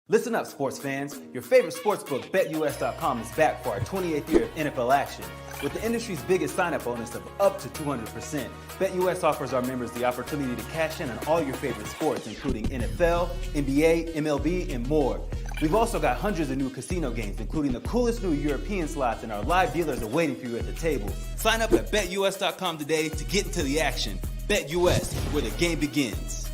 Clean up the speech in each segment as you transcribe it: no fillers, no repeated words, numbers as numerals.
Listen up, sports fans. Your favorite sportsbook, BetUS.com, is back for our 28th year of NFL action. With the industry's biggest sign-up bonus of up to 200%, BetUS offers our members the opportunity to cash in on all your favorite sports, including NFL, NBA, MLB, and more. We've also got hundreds of new casino games, including the coolest new European slots, and our live dealers are waiting for you at the table. Sign up at BetUS.com today to get into the action. BetUS, where the game begins.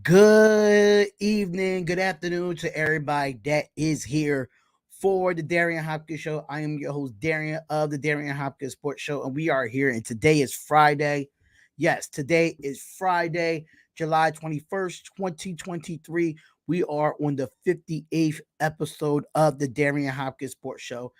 Good evening, good afternoon to everybody that is here for the Darion Hopkins Show. I am your host, Darion of the Darion Hopkins Sports Show, and we are here, and today is Friday. Yes, today is Friday, July 21st, 2023. We are on the 58th episode of the Darion Hopkins Sports Show.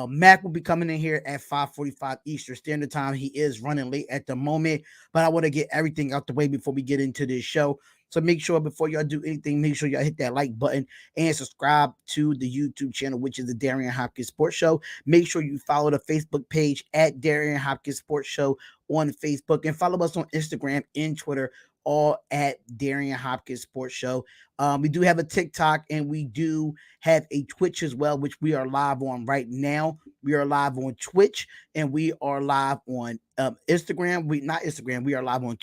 Mac will be coming in here at 5:45 Eastern Standard Time. He is running late at the moment, but I want to get everything out the way before we get into this show. So make sure before y'all do anything, make sure y'all hit that like button and subscribe to the YouTube channel, which is the Darion Hopkins Sports Show. Make sure you follow the Facebook page at Darion Hopkins Sports Show on Facebook, and follow us on Instagram and Twitter, all at Darion Hopkins Sports Show. We do have a TikTok, and we do have a Twitch as well, which we are live on right now. We are live on Twitch, and we are live on Instagram. We are live on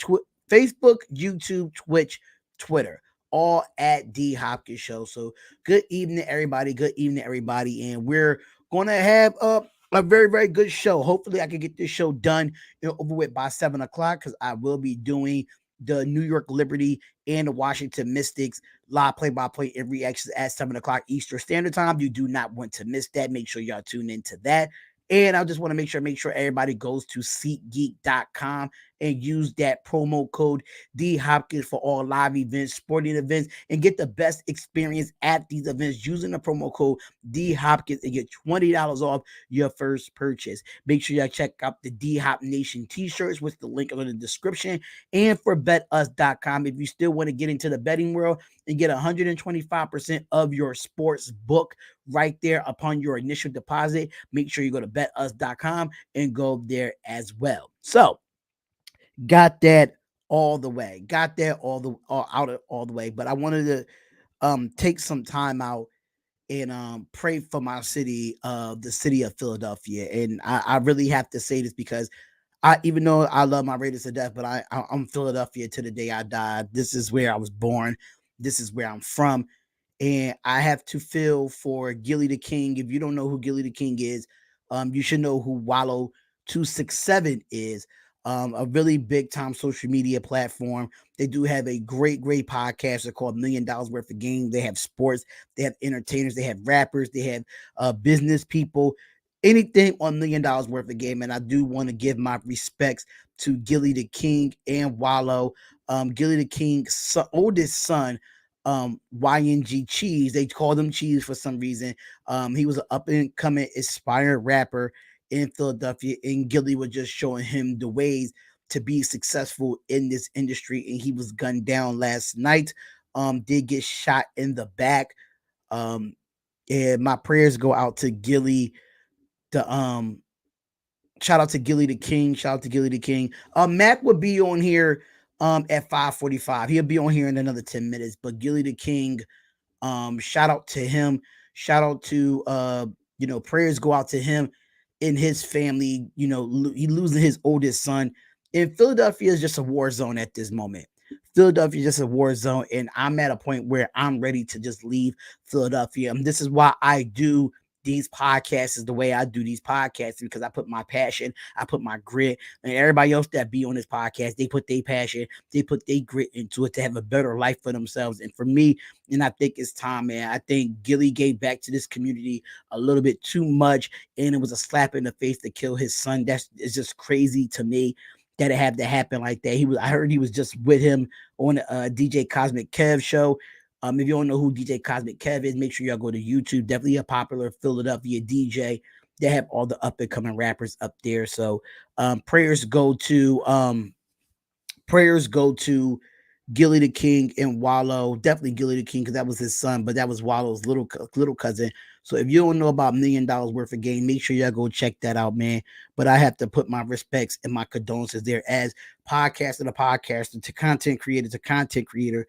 Facebook, YouTube, Twitch, Twitter, all at D Hopkins Show. So good evening, everybody. Good evening, everybody. And we're going to have a very, very good show. Hopefully I can get this show done and over with by 7 o'clock, because I will be doing the New York Liberty and the Washington Mystics live play-by-play and reactions at 7 o'clock Eastern Standard Time. You do not want to miss that. Make sure y'all tune into that. And I just want to make sure everybody goes to SeatGeek.com and use that promo code D Hopkins for all live events, sporting events, and get the best experience at these events using the promo code D Hopkins and get $20 off your first purchase. Make sure y'all check out the D Hop Nation t-shirts, with the link in the description, and for BetUs.com if you still want to get into the betting world and get 125% of your sports book right there upon your initial deposit. Make sure you go to BetUs.com and go there as well. So, got that all the way. But I wanted to take some time out and pray for my city, the city of Philadelphia. And I really have to say this because even though I love my Raiders to death, but I'm Philadelphia to the day I died. This is where I was born. This is where I'm from. And I have to feel for Gilly the King. If you don't know who Gilly the King is, you should know who Wallow 267 is. A really big time social media platform. They do have a great podcast. They're called $1 Million Worth of Game. They have sports, they have entertainers, they have rappers, they have business people, anything on $1 Million Worth of Game. And I do want to give my respects to Gilly the King and Wallow. Gilly the King's oldest son, YNG Cheese. They called him Cheese for some reason. He was an up and coming aspiring rapper in Philadelphia, and Gilly was just showing him the ways to be successful in this industry. And he was gunned down last night. Did get shot in the back. And my prayers go out to Gilly. Shout out to Gilly the King. Mac will be on here at 5:45. He'll be on here in another 10 minutes. But Gilly the King, shout out to him. Shout out to prayers go out to him and his family. He losing his oldest son. And Philadelphia is just a war zone at this moment. Philadelphia is just a war zone, and I'm at a point where I'm ready to just leave Philadelphia. And this is why I do these podcasts is the way I do these podcasts, because I put my passion, I put my grit, and everybody else that be on this podcast, they put their passion, they put their grit into it to have a better life for themselves. And for me, and I think it's time, man. I think Gilly gave back to this community a little bit too much, and it was a slap in the face to kill his son. That's it's just crazy to me that it had to happen like that. I heard he was just with him on DJ Cosmic Kev show. If you don't know who DJ Cosmic Kev is, make sure y'all go to YouTube. Definitely a popular Philadelphia DJ. They have all the up and coming rappers up there. So prayers go to Gilly the King and Wallow. Definitely Gilly the King, because that was his son, but that was Wallow's little cousin. So if you don't know about $1 million worth of game, make sure y'all go check that out, man. But I have to put my respects and my condolences there as podcaster to podcaster, to content creator to content creator.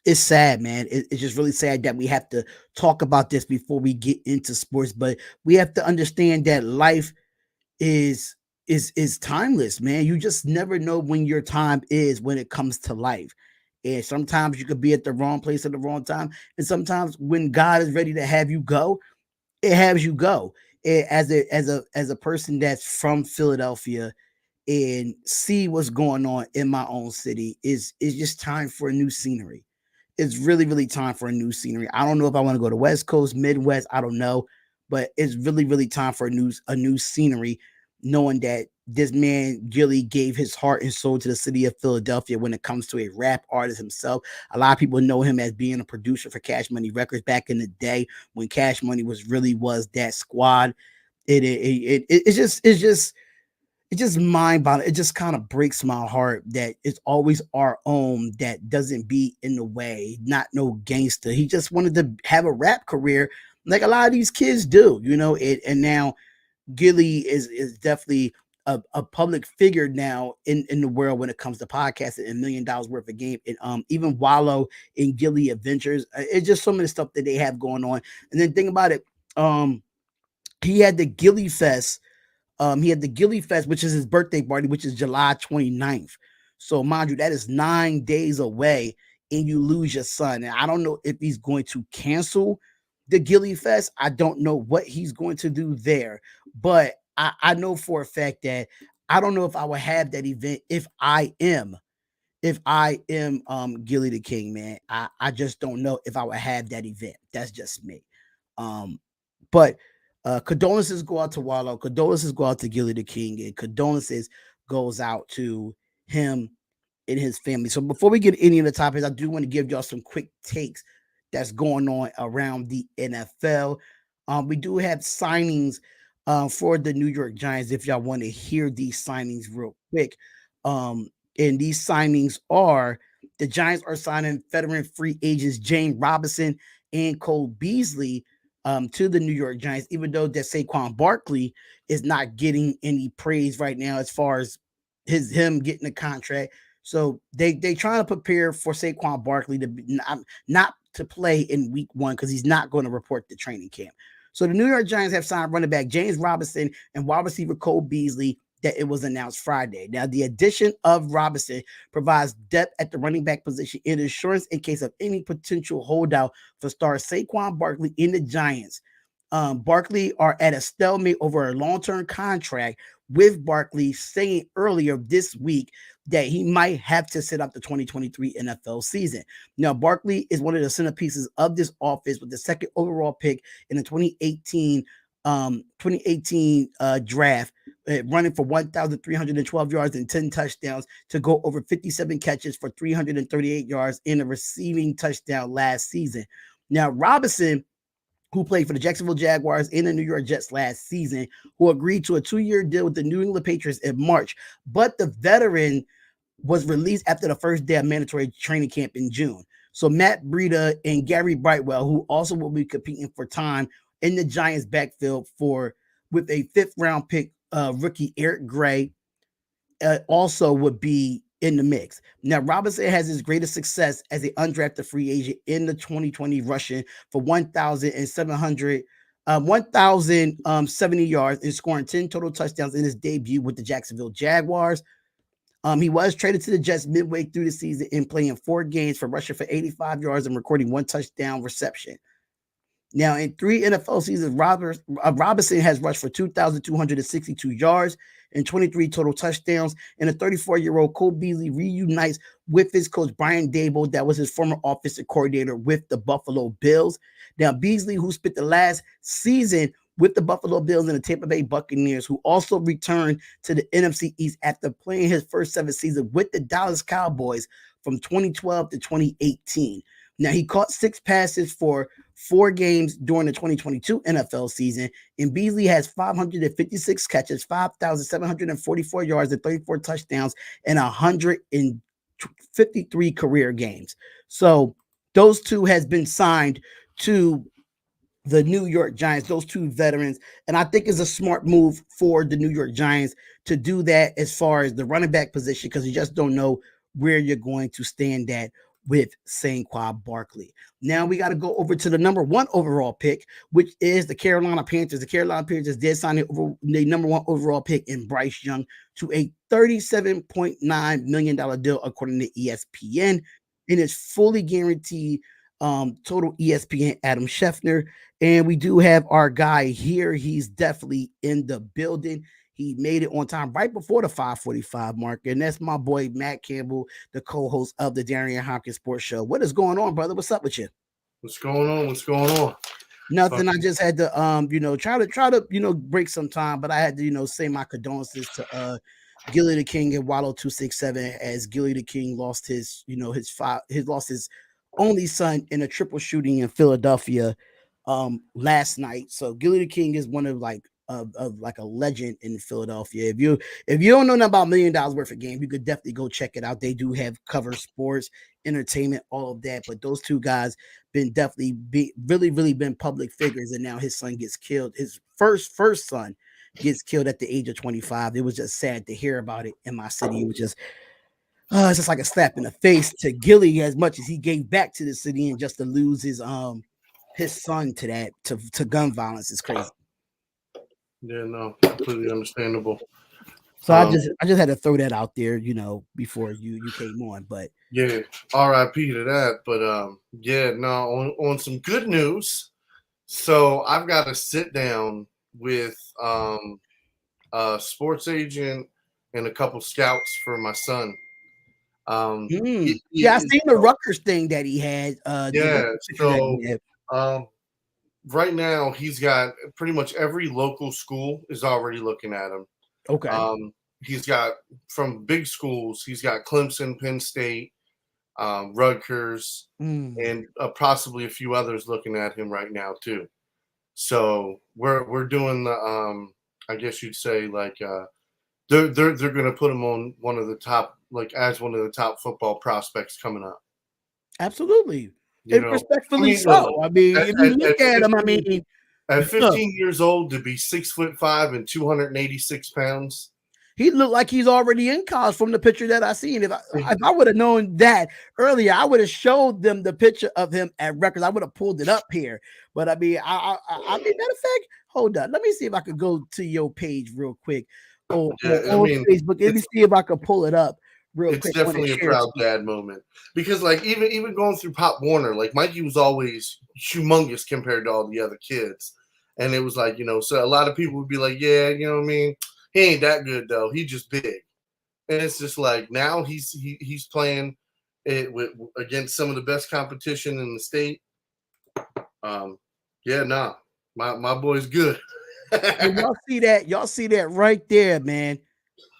It's sad, man. It's just really sad that we have to talk about this before we get into sports. But we have to understand that life is is timeless, man. You just never know when your time is when it comes to life. And sometimes you could be at the wrong place at the wrong time. And sometimes when God is ready to have you go, it has you go. As a person that's from Philadelphia and see what's going on in my own city, is just time for a new scenery. It's really, really time for a new scenery. I don't know if I want to go to West Coast, Midwest. I don't know, but it's really, really time for a new scenery. Knowing that this man Gilly gave his heart and soul to the city of Philadelphia when it comes to a rap artist himself. A lot of people know him as being a producer for Cash Money Records back in the day when Cash Money was that squad. It's just mind boggling. It just kind of breaks my heart that it's always our own that doesn't be in the way, not no gangster. He just wanted to have a rap career like a lot of these kids do, and now Gilly is definitely a public figure now in the world when it comes to podcasting and $1 million worth of game. And even Wallow and Gilly Adventures, it's just some of the stuff that they have going on. And then think about it, he had the Gilly Fest. Which is his birthday party, which is July 29th. So, mind you, that is 9 days away, and you lose your son. And I don't know if he's going to cancel the Gilly Fest. I don't know what he's going to do there. But I know for a fact that I don't know if I will have that event if I am Gilly the King, man. I just don't know if I would have that event. That's just me. But condolences go out to Wallow, condolences go out to Gilly the King, and condolences goes out to him and his family. So before we get any of the topics, I do want to give y'all some quick takes that's going on around the NFL. We do have signings for the New York Giants. If y'all want to hear these signings real quick, and these signings are the Giants are signing veteran free agents James Robinson and Cole Beasley to the New York Giants, even though that Saquon Barkley is not getting any praise right now as far as him getting a contract. So they trying to prepare for Saquon Barkley to be, not to play in week 1 because he's not going to report the training camp. So the New York Giants have signed running back James Robinson and wide receiver Cole Beasley that it was announced Friday. Now, the addition of Robinson provides depth at the running back position and insurance in case of any potential holdout for star Saquon Barkley in the Giants. Barkley are at a stalemate over a long-term contract, with Barkley saying earlier this week that he might have to sit out the 2023 NFL season. Now, Barkley is one of the centerpieces of this offense with the second overall pick in the 2018 draft, running for 1,312 yards and 10 touchdowns to go over 57 catches for 338 yards in a receiving touchdown last season. Now, Robinson, who played for the Jacksonville Jaguars and the New York Jets last season, who agreed to a 2-year deal with the New England Patriots in March, but the veteran was released after the first day of mandatory training camp in June. So Matt Breida and Gary Brightwell, who also will be competing for time in the Giants backfield with a 5th-round pick rookie Eric Gray, also would be in the mix. Now, Robinson has his greatest success as an undrafted free agent in the 2020, rushing for 1,070 yards and scoring 10 total touchdowns in his debut with the Jacksonville Jaguars. He was traded to the Jets midway through the season and playing 4 games for rushing for 85 yards and recording 1 touchdown reception. Now, in 3 NFL seasons, Robinson has rushed for 2,262 yards and 23 total touchdowns. And a 34-year-old Cole Beasley reunites with his coach, Brian Daboll, that was his former offensive coordinator with the Buffalo Bills. Now, Beasley, who spent the last season with the Buffalo Bills and the Tampa Bay Buccaneers, who also returned to the NFC East after playing his first 7 seasons with the Dallas Cowboys from 2012 to 2018. Now, he caught 6 passes for 4 games during the 2022 NFL season, and Beasley has 556 catches, 5,744 yards, and 34 touchdowns in 153 career games. So those two has been signed to the New York Giants, those 2 veterans. And I think it's a smart move for the New York Giants to do that as far as the running back position, because you just don't know where you're going to stand at with Saquon Barkley. Now we got to go over to the number 1 overall pick, which is the Carolina Panthers. The Carolina Panthers did sign the number 1 overall pick in Bryce Young to a $37.9 million deal, according to ESPN. And it's fully guaranteed. Total ESPN Adam Schefter. And we do have our guy here. He's definitely in the building. He made it on time right before the 5:45 mark. And that's my boy, Matt Campbell, the co-host of the Darion Hopkins Sports Show. What is going on, brother? What's up with you? What's going on? What's going on? Nothing. I just had to, try to, break some time, but I had to, say my condolences to, Gilly the King and Wallow 267, as Gilly the King lost his only son in a triple shooting in Philadelphia last night. So Gilly the King is one of like a legend in Philadelphia. If you don't know nothing about $1 million worth of game, you could definitely go check it out. They do have cover sports, entertainment, all of that. But those 2 guys been really been public figures, and now his son gets killed. His first son gets killed at the age of 25. It was just sad to hear about it in my city. It was just it's just like a slap in the face to Gilly, as much as he gave back to the city, and just to lose his son to gun violence is crazy. Yeah, no, completely understandable. So I just had to throw that out there, before you came on. But yeah, RIP to that. But on some good news. So I've got to sit down with a sports agent and a couple scouts for my son. I seen the Rutgers thing that he had. Right now he's got pretty much every local school is already looking at him. Okay. He's got, from big schools, he's got Clemson, Penn State, Rutgers, and possibly a few others looking at him right now too. So we're doing the I guess you'd say, like, they're going to put him on one of the top, like, as one of the top football prospects coming up. Absolutely. Respectfully so. I mean, if you look at him, at 15 years old, to be 6'5" and 286 pounds. He looked like he's already in college from the picture that I seen. If I would have known that earlier, I would have showed them the picture of him at Rutgers. I would have pulled it up here. But I mean, matter of fact, hold on. Let me see if I could go to your page real quick on Facebook. Let me see if I could pull it up real quick. It's definitely a proud dad moment, because, like, even going through Pop Warner, like, Mikey was always humongous compared to all the other kids. And it was like, so a lot of people would be like, yeah, you know what I mean? He ain't that good though. He just big. And it's just like, now he's playing it against some of the best competition in the state. My boy's good. And y'all see that right there, man.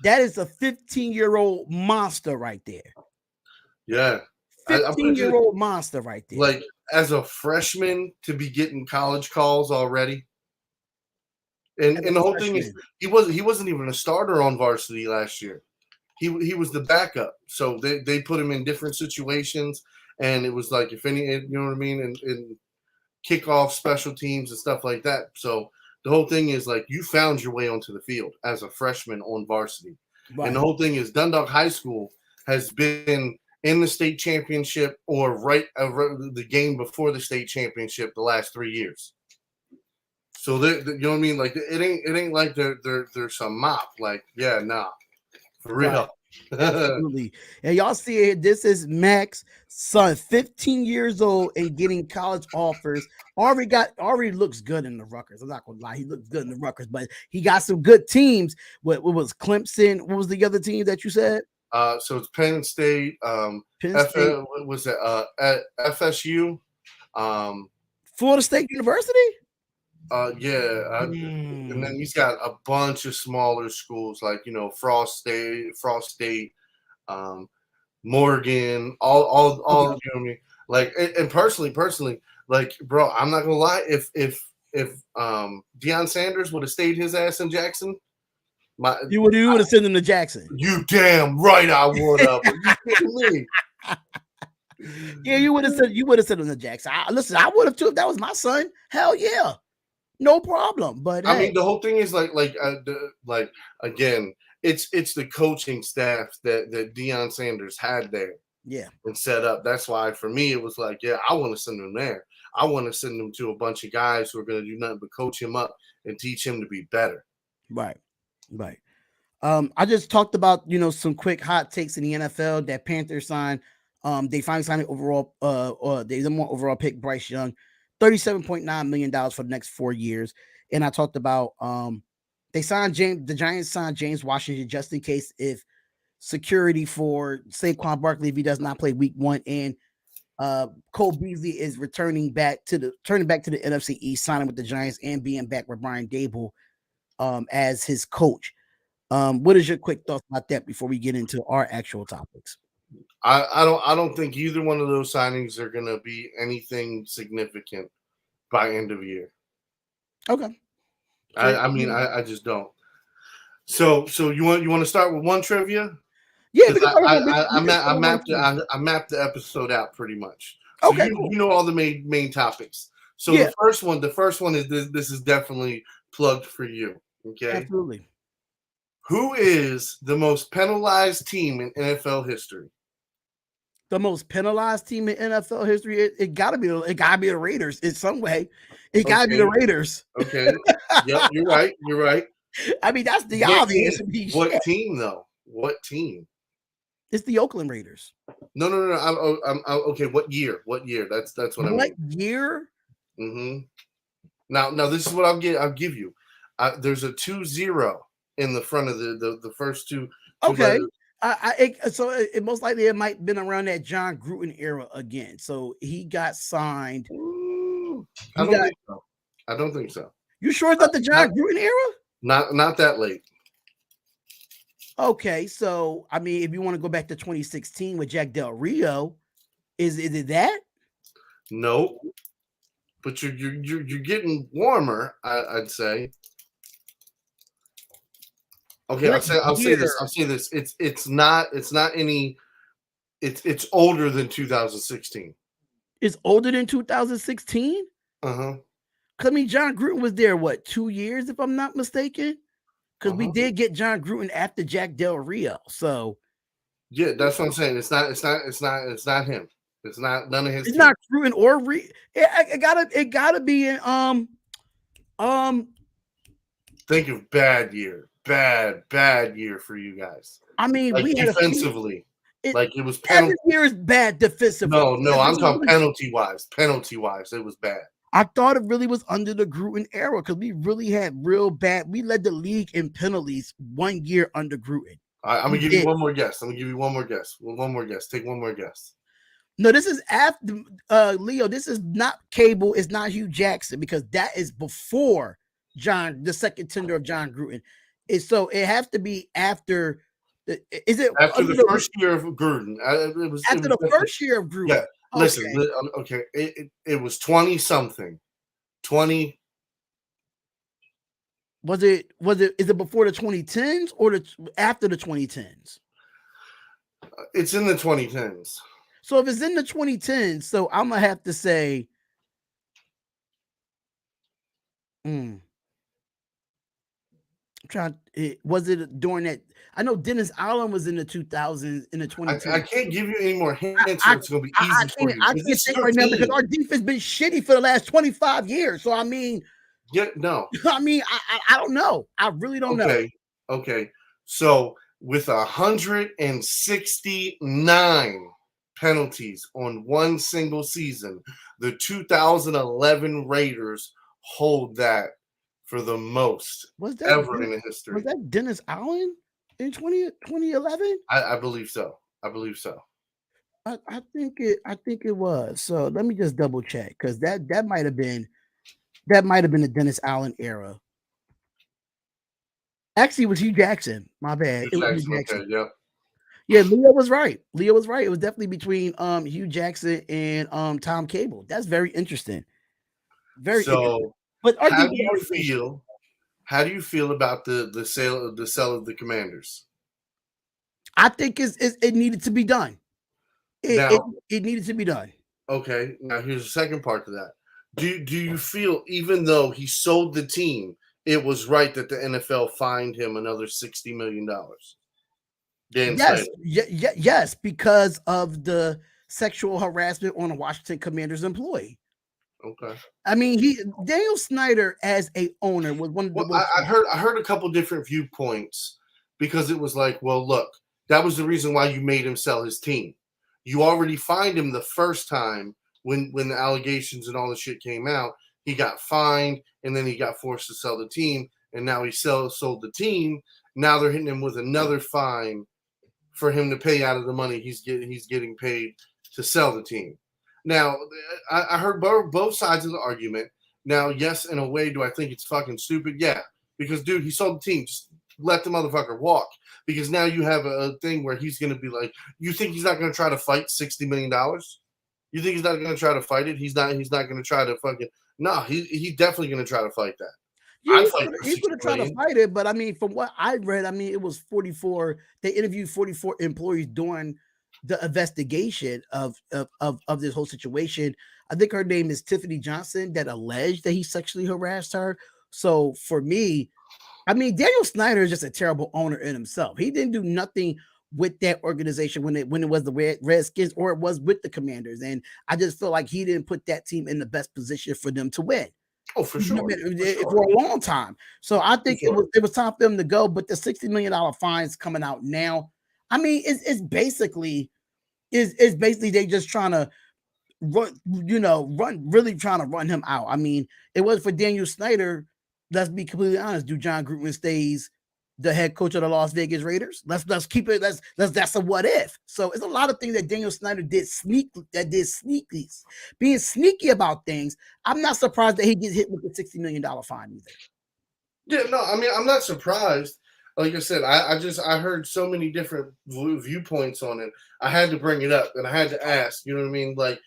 That is a 15-year-old monster right there. Yeah. 15-year-old monster right there. Like, as a freshman, to be getting college calls already. And the whole thing is, he wasn't even a starter on varsity last year. He was the backup. So they put him in different situations, and it was like, if any, you know what I mean, and kickoff, special teams and stuff like that. So the whole thing is, like, you found your way onto the field as a freshman on varsity. Right. And the whole thing is, Dundalk High School has been in the state championship or the game before the state championship the last 3 years. So you know what I mean? Like, it ain't like they're some mop. Like, yeah, nah, for real. Absolutely. And y'all see it. This is Mac's son, 15 years old and getting college offers. Already looks good in the Rutgers. I'm not gonna lie, he looks good in the Rutgers, but he got some good teams. What was Clemson? What was the other team that you said? So it's Penn State. Penn State. What was it? FSU. Florida State University. And then he's got a bunch of smaller schools like Frost State, Morgan, all you know what I mean? Like, and personally, like, bro, I'm not gonna lie, if Deion Sanders would have stayed his ass in Jackson, you would have sent him to Jackson. You damn right I would have. Are you kidding me? Yeah, you would have sent him to Jackson. Listen, I would have too if that was my son. Hell yeah. No problem, but I mean, the whole thing is like again, it's the coaching staff that Deion Sanders had there, and set up. That's why for me it was like, yeah, I want to send him there. I want to send him to a bunch of guys who are going to do nothing but coach him up and teach him to be better. Right. I just talked about some quick hot takes in the NFL that Panthers signed. They finally signed an overall they more overall pick Bryce Young. $37.9 million for the next 4 years. And I talked about the Giants signed James Washington just in case if security for Saquon Barkley if he does not play week 1, and Cole Beasley is turning back to the NFC East, signing with the Giants and being back with Brian Dable as his coach. What is your quick thoughts about that before we get into our actual topics? I don't think either one of those signings are going to be anything significant by end of year. Okay. I just don't. So you want to start with one trivia? Yeah, I mapped the episode out pretty much. So okay, you know all the main topics. So the first one is this is definitely plugged for you. Okay. Absolutely. Who is the most penalized team in NFL history? The most penalized team in NFL history? It gotta be the Raiders in some way. It gotta be the Raiders. Okay. Yep, you're right. I mean, that's the obvious. What team though? What team? It's the Oakland Raiders. No. I'm okay. What year? That's what I mean. What year? Mm-hmm. Now this is what I'll give you. There's a 2-0 in the front of the first two. Okay. It most likely it might have been around that John Gruden era again. So he got signed. I don't think so. You sure it's not the John Gruden era? Not that late. Okay, so I mean, if you want to go back to 2016 with Jack Del Rio, is it that? No, but you're getting warmer. I'd say. Okay, I'll say this. It's not any. It's older than 2016. It's older than 2016. Uh-huh. I mean, John Gruden was there 2 years, if I'm not mistaken. Because we did get John Gruden after Jack Del Rio. So yeah, that's what I'm saying. It's not him. It's not none of his. It's not Gruden or it gotta be in Think of bad year for you guys. I mean, like we defensively. It was penalty. Every year is bad defensively. No, I'm talking penalty wise. It was bad. I thought it really was under the Gruden era because we really had real bad. We led the league in penalties 1 year under Gruden. I'm gonna give you one more guess. One more guess. Take one more guess. No, this is after Leo. This is not Cable. It's not Hugh Jackson because that is before the second tender of John Gruden. So it has to be after. Is it after the first year of Gruden? First year of Gruden. Yeah. Listen, okay. It was 20 something. 20. Is it before the 2010s or after the 2010s? It's in the 2010s. So if it's in the 2010s, so I'm gonna have to say was it during that? I know Dennis Allen was in the 2000s, in the 2010s. I can't give you any more hints. It's going to be easy for you. I can't think right now because our defense has been shitty for the last 25 years. So, I mean. Yeah, no. I mean, I don't know. I really don't know. Okay. So, with 169 penalties on one single season. The 2011 Raiders hold that for the most ever in the history. Was that Dennis Allen in 2011? I believe so. I think it was. So let me just double check because that might have been the Dennis Allen era. Actually, it was Hugh Jackson. My bad. It was Hugh Jackson. Okay, yep. Yeah, Leo was right. It was definitely between Hugh Jackson and Tom Cable. That's very interesting. Very interesting. But how do you feel about the sale of the Commanders? I think it needed to be done. It needed to be done. Okay, now here's the second part to that. Do you feel, even though he sold the team, it was right that the NFL fined him another $60 million? Yes, because of the sexual harassment on a Washington Commanders employee. Okay. I mean, Daniel Snyder as a owner was one of the. I heard a couple different viewpoints because it was like, well, look, that was the reason why you made him sell his team. You already fined him the first time when the allegations and all the shit came out. He got fined, and then he got forced to sell the team, and now he sold the team. Now they're hitting him with another fine for him to pay out of the money he's getting paid to sell the team. Now, I heard both sides of the argument. Now, yes, in a way, do I think it's fucking stupid? Yeah, because, dude, he sold the team. Just let the motherfucker walk. Because now you have a thing where he's going to be like, you think he's not going to try to fight $60 million? You think he's not going to try to fight it? He's not going to try to fucking – no, he's definitely going to try to fight that. Yeah, he's going to try to fight it, but I mean, from what I read, I mean, it was 44. They interviewed 44 employees during the investigation of this whole situation. I think her name is Tiffany Johnson that alleged that he sexually harassed her. So for me, I mean, Daniel Snyder is just a terrible owner in himself. He didn't do nothing with that organization when it was the Redskins or it was with the Commanders, and I just feel like he didn't put that team in the best position for them to win. Oh, for sure. For a long time. So I think it was time for them to go. But the $60 million fines coming out now, I mean, it's basically they just trying to really trying to run him out. I mean, it was for Daniel Snyder. Let's be completely honest. Do John Gruden stays the head coach of the Las Vegas Raiders? Let's keep it. That's a what if. So it's a lot of things that Daniel Snyder did sneaky, being sneaky about things. I'm not surprised that he gets hit with the $60 million fine either. Yeah, no, I mean, I'm not surprised. Like I said, I heard so many different viewpoints on it. I had to bring it up and I had to ask. You know what I mean? Like,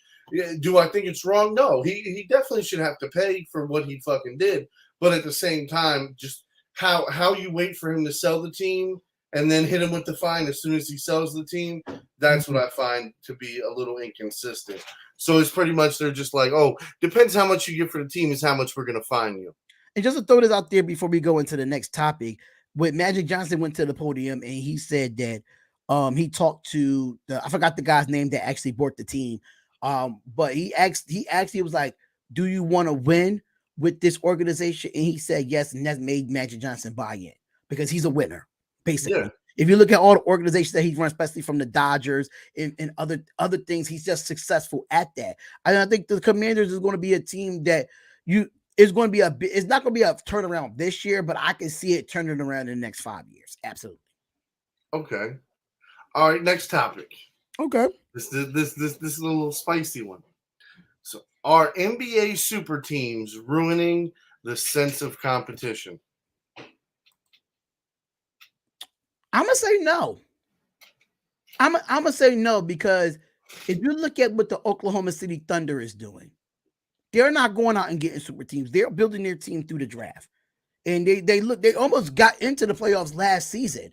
do I think it's wrong? No, he definitely should have to pay for what he fucking did. But at the same time, just how you wait for him to sell the team and then hit him with the fine as soon as he sells the team, that's what I find to be a little inconsistent. So it's pretty much they're just like, oh, depends how much you get for the team is how much we're going to fine you. And just to throw this out there before we go into the next topic, when Magic Johnson went to the podium and he said that he talked to I forgot the guy's name that actually bought the team. But he actually was like, do you want to win with this organization? And he said yes, and that made Magic Johnson buy in because he's a winner, basically. Yeah. If you look at all the organizations that he's run, especially from the Dodgers and other things, he's just successful at that. And I think the Commanders is going to be a team that it's going to be it's not going to be a turnaround this year, but I can see it turning around in the next 5 years. Absolutely. Okay. All right. Next topic. Okay. This is a little spicy one. So, are NBA super teams ruining the sense of competition? I'm gonna say no. I'm gonna say no because if you look at what the Oklahoma City Thunder is doing, they're not going out and getting super teams. They're building their team through the draft, and they almost got into the playoffs last season.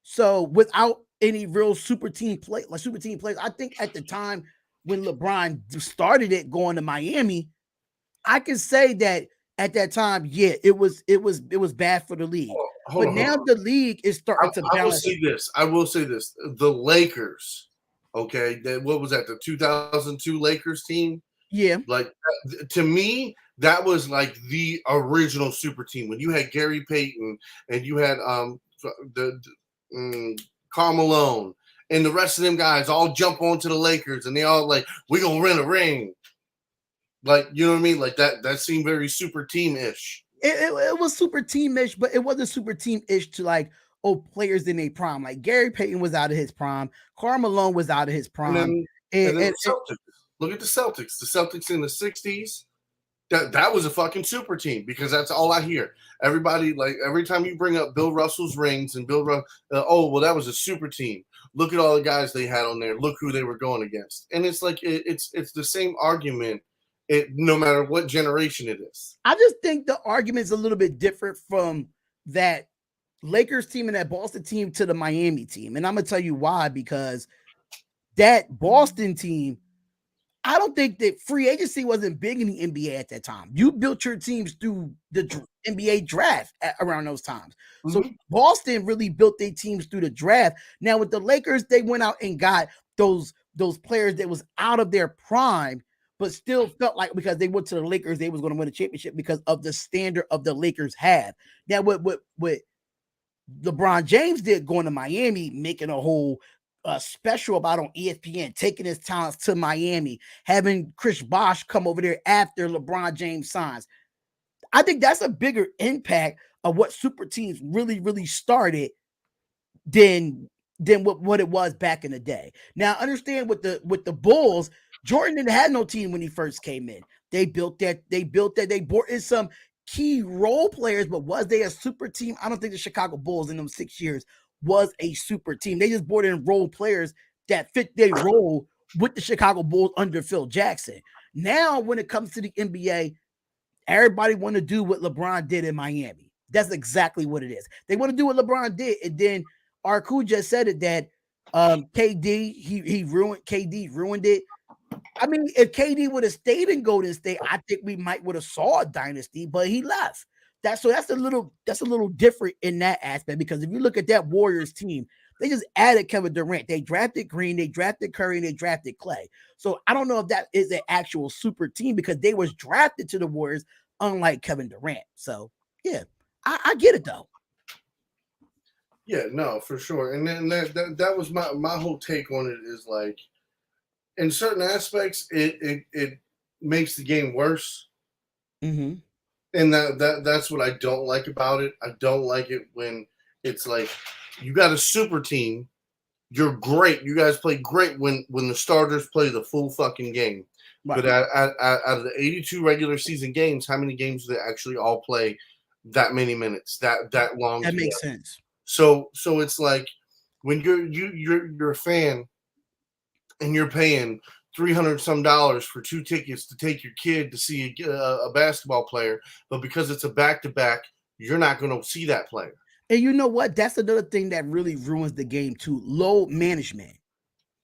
So without any real super team players, I think at the time when LeBron started it going to Miami, I can say that at that time, yeah, it was bad for the league. But now the league is starting to balance. I will say this. The Lakers, okay, what was that, the 2002 Lakers team? Yeah. Like, to me, that was like the original super team. When you had Gary Payton and you had Karl Malone, and the rest of them guys all jump onto the Lakers, and they all like, we're gonna win a ring. Like, you know what I mean? Like that seemed very super team-ish. It was super team-ish, but it wasn't super team-ish to like, players in a prime. Like Gary Payton was out of his prime. Karl Malone was out of his prime. And then the Celtics. Look at the Celtics. The Celtics in the 60s. That was a fucking super team, because that's all I hear. Everybody, like, every time you bring up Bill Russell's rings and that was a super team. Look at all the guys they had on there. Look who they were going against. And it's like it's the same argument, no matter what generation it is. I just think the argument is a little bit different from that Lakers team and that Boston team to the Miami team. And I'm going to tell you why, because that Boston team, I don't think that free agency wasn't big in the NBA at that time. You built your teams through the NBA draft around those times. Mm-hmm. So Boston really built their teams through the draft. Now with the Lakers, they went out and got those players that was out of their prime, but still felt like because they went to the Lakers, they was going to win a championship because of the standard of the Lakers have. Now what LeBron James did going to Miami, making a whole special about on ESPN, taking his talents to Miami, having Chris Bosh come over there after LeBron James signs. I think that's a bigger impact of what super teams really, really started than what it was back in the day. Now, understand with the Bulls, Jordan didn't have no team when he first came in. They built that. They brought in some key role players, but was they a super team? I don't think the Chicago Bulls in them 6 years was a super team. They just brought in role players that fit their role with the Chicago Bulls under Phil Jackson. Now, when it comes to the NBA, everybody want to do what LeBron did in Miami. That's exactly what it is. They want to do what LeBron did. And then Arku just said it that KD ruined it. I mean, if KD would have stayed in Golden State, I think we would have saw a dynasty, but he left. That's a little different in that aspect, because if you look at that Warriors team, they just added Kevin Durant. They drafted Green, they drafted Curry, and they drafted Clay. So I don't know if that is an actual super team, because they was drafted to the Warriors, unlike Kevin Durant. So yeah, I get it though. Yeah, no, for sure. And then that was my whole take on it, is like, in certain aspects, it makes the game worse. Mm-hmm. And that's what I don't like about it. I don't like it when it's like, you got a super team, you're great, you guys play great when the starters play the full fucking game. Right. But out of the 82 regular season games, how many games do they actually all play that many minutes, that long? That makes sense. So it's like, when you're a fan and you're paying $300 some for 2 tickets to take your kid to see a basketball player, but because it's a back-to-back, you're not going to see that player. And you know what? That's another thing that really ruins the game too. Load management.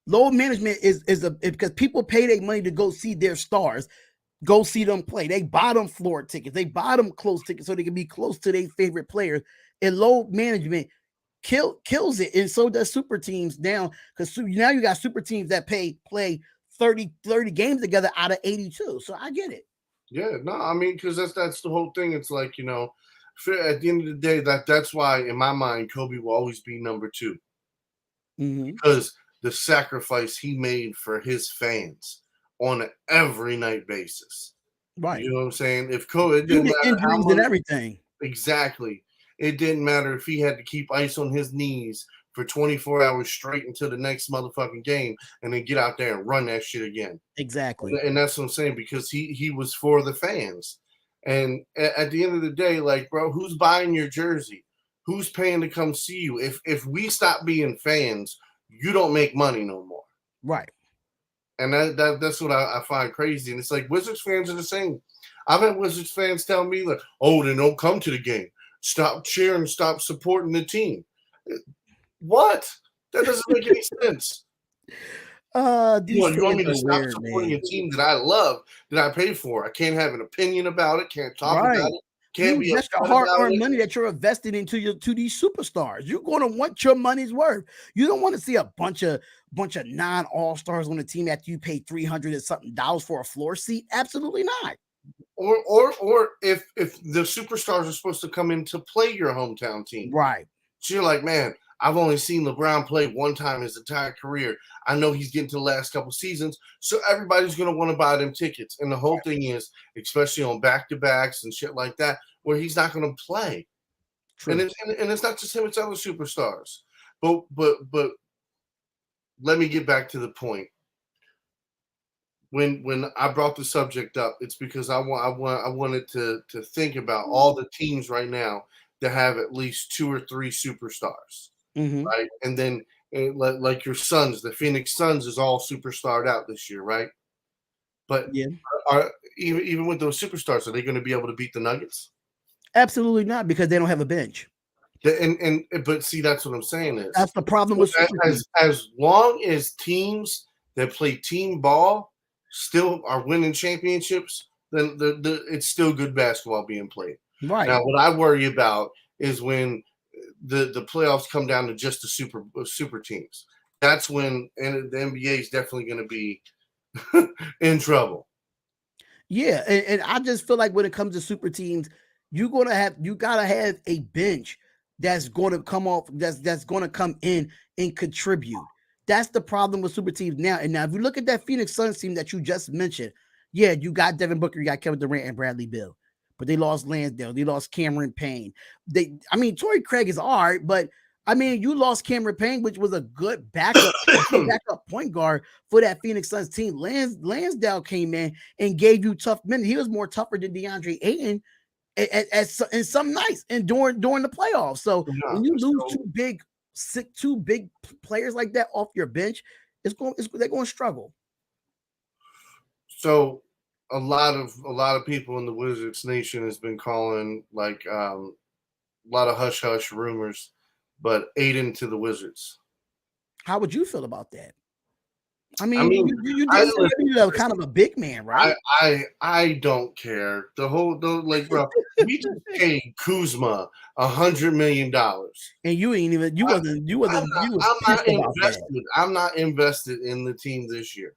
Load management is because people pay their money to go see their stars, go see them play. They buy them floor tickets, they buy them close tickets so they can be close to their favorite players. And load management kills it, and so does super teams now, because now you got super teams that play 30 games together out of 82. So I get it. Yeah, no, I mean, because that's the whole thing. It's like, at the end of the day, that's why in my mind Kobe will always be number 2, because the sacrifice he made for his fans on an every night basis. Right. You know what I'm saying? If Kobe, it didn't matter injuries and everything. Exactly. It didn't matter if he had to keep ice on his knees for 24 hours straight until the next motherfucking game, and then get out there and run that shit again. Exactly. And that's what I'm saying, because he was for the fans. And at the end of the day, like, bro, who's buying your jersey? Who's paying to come see you? If we stop being fans, you don't make money no more. Right. And that's what I find crazy. And it's like, Wizards fans are the same. I've had Wizards fans tell me, like, oh, then don't come to the game. Stop cheering, stop supporting the team. What? That doesn't make any sense. You want me to stop supporting a team that I love, that I pay for? I can't have an opinion about it, can't talk about it, can't be that's the hard-earned money that you're investing into these superstars. You're going to want your money's worth. You don't want to see a bunch of non-all-stars on the team after you pay $300 and something for a floor seat. Absolutely not. Or if the superstars are supposed to come in to play your hometown team. Right. So you're like, man, I've only seen LeBron play one time his entire career. I know he's getting to the last couple seasons, so everybody's going to want to buy them tickets. And the whole thing is, especially on back-to-backs and shit like that, where he's not going to play. True. And it's not just him; it's other superstars. But let me get back to the point. When I brought the subject up, it's because I wanted to think about all the teams right now that have at least 2 or 3 superstars, right? And then like your Suns, the Phoenix Suns is all superstarred out this year, right? But are even with those superstars, are they going to be able to beat the Nuggets? Absolutely not, because they don't have a bench. But see, that's what I'm saying is that's the problem with as long as teams that play team ball still are winning championships, then it's still good basketball being played. Right now, what I worry about is when the playoffs come down to just the super teams. That's when the NBA is definitely going to be in trouble. Yeah, and I just feel like when it comes to super teams, you gotta have a bench that's going to come off, that's going to come in and contribute. That's the problem with super teams now. And now, if you look at that Phoenix Suns team that you just mentioned, yeah, you got Devin Booker, you got Kevin Durant and Bradley Beal, but they lost Lansdale, they lost Cameron Payne. Torrey Craig is all right, but you lost Cameron Payne, which was a good backup point guard for that Phoenix Suns team. Lansdale came in and gave you tough minutes. He was more tougher than DeAndre Ayton in some nights and during the playoffs. So when you lose two big players like that off your bench, they're going to struggle. So a lot of people in the Wizards Nation has been calling like a lot of hush hush rumors, but Aiden to the Wizards. How would you feel about that? You did kind of a big man, right? I don't care. Bro, we just paid Kuzma $100 million, and you ain't even I'm not invested. I'm not invested in the team this year.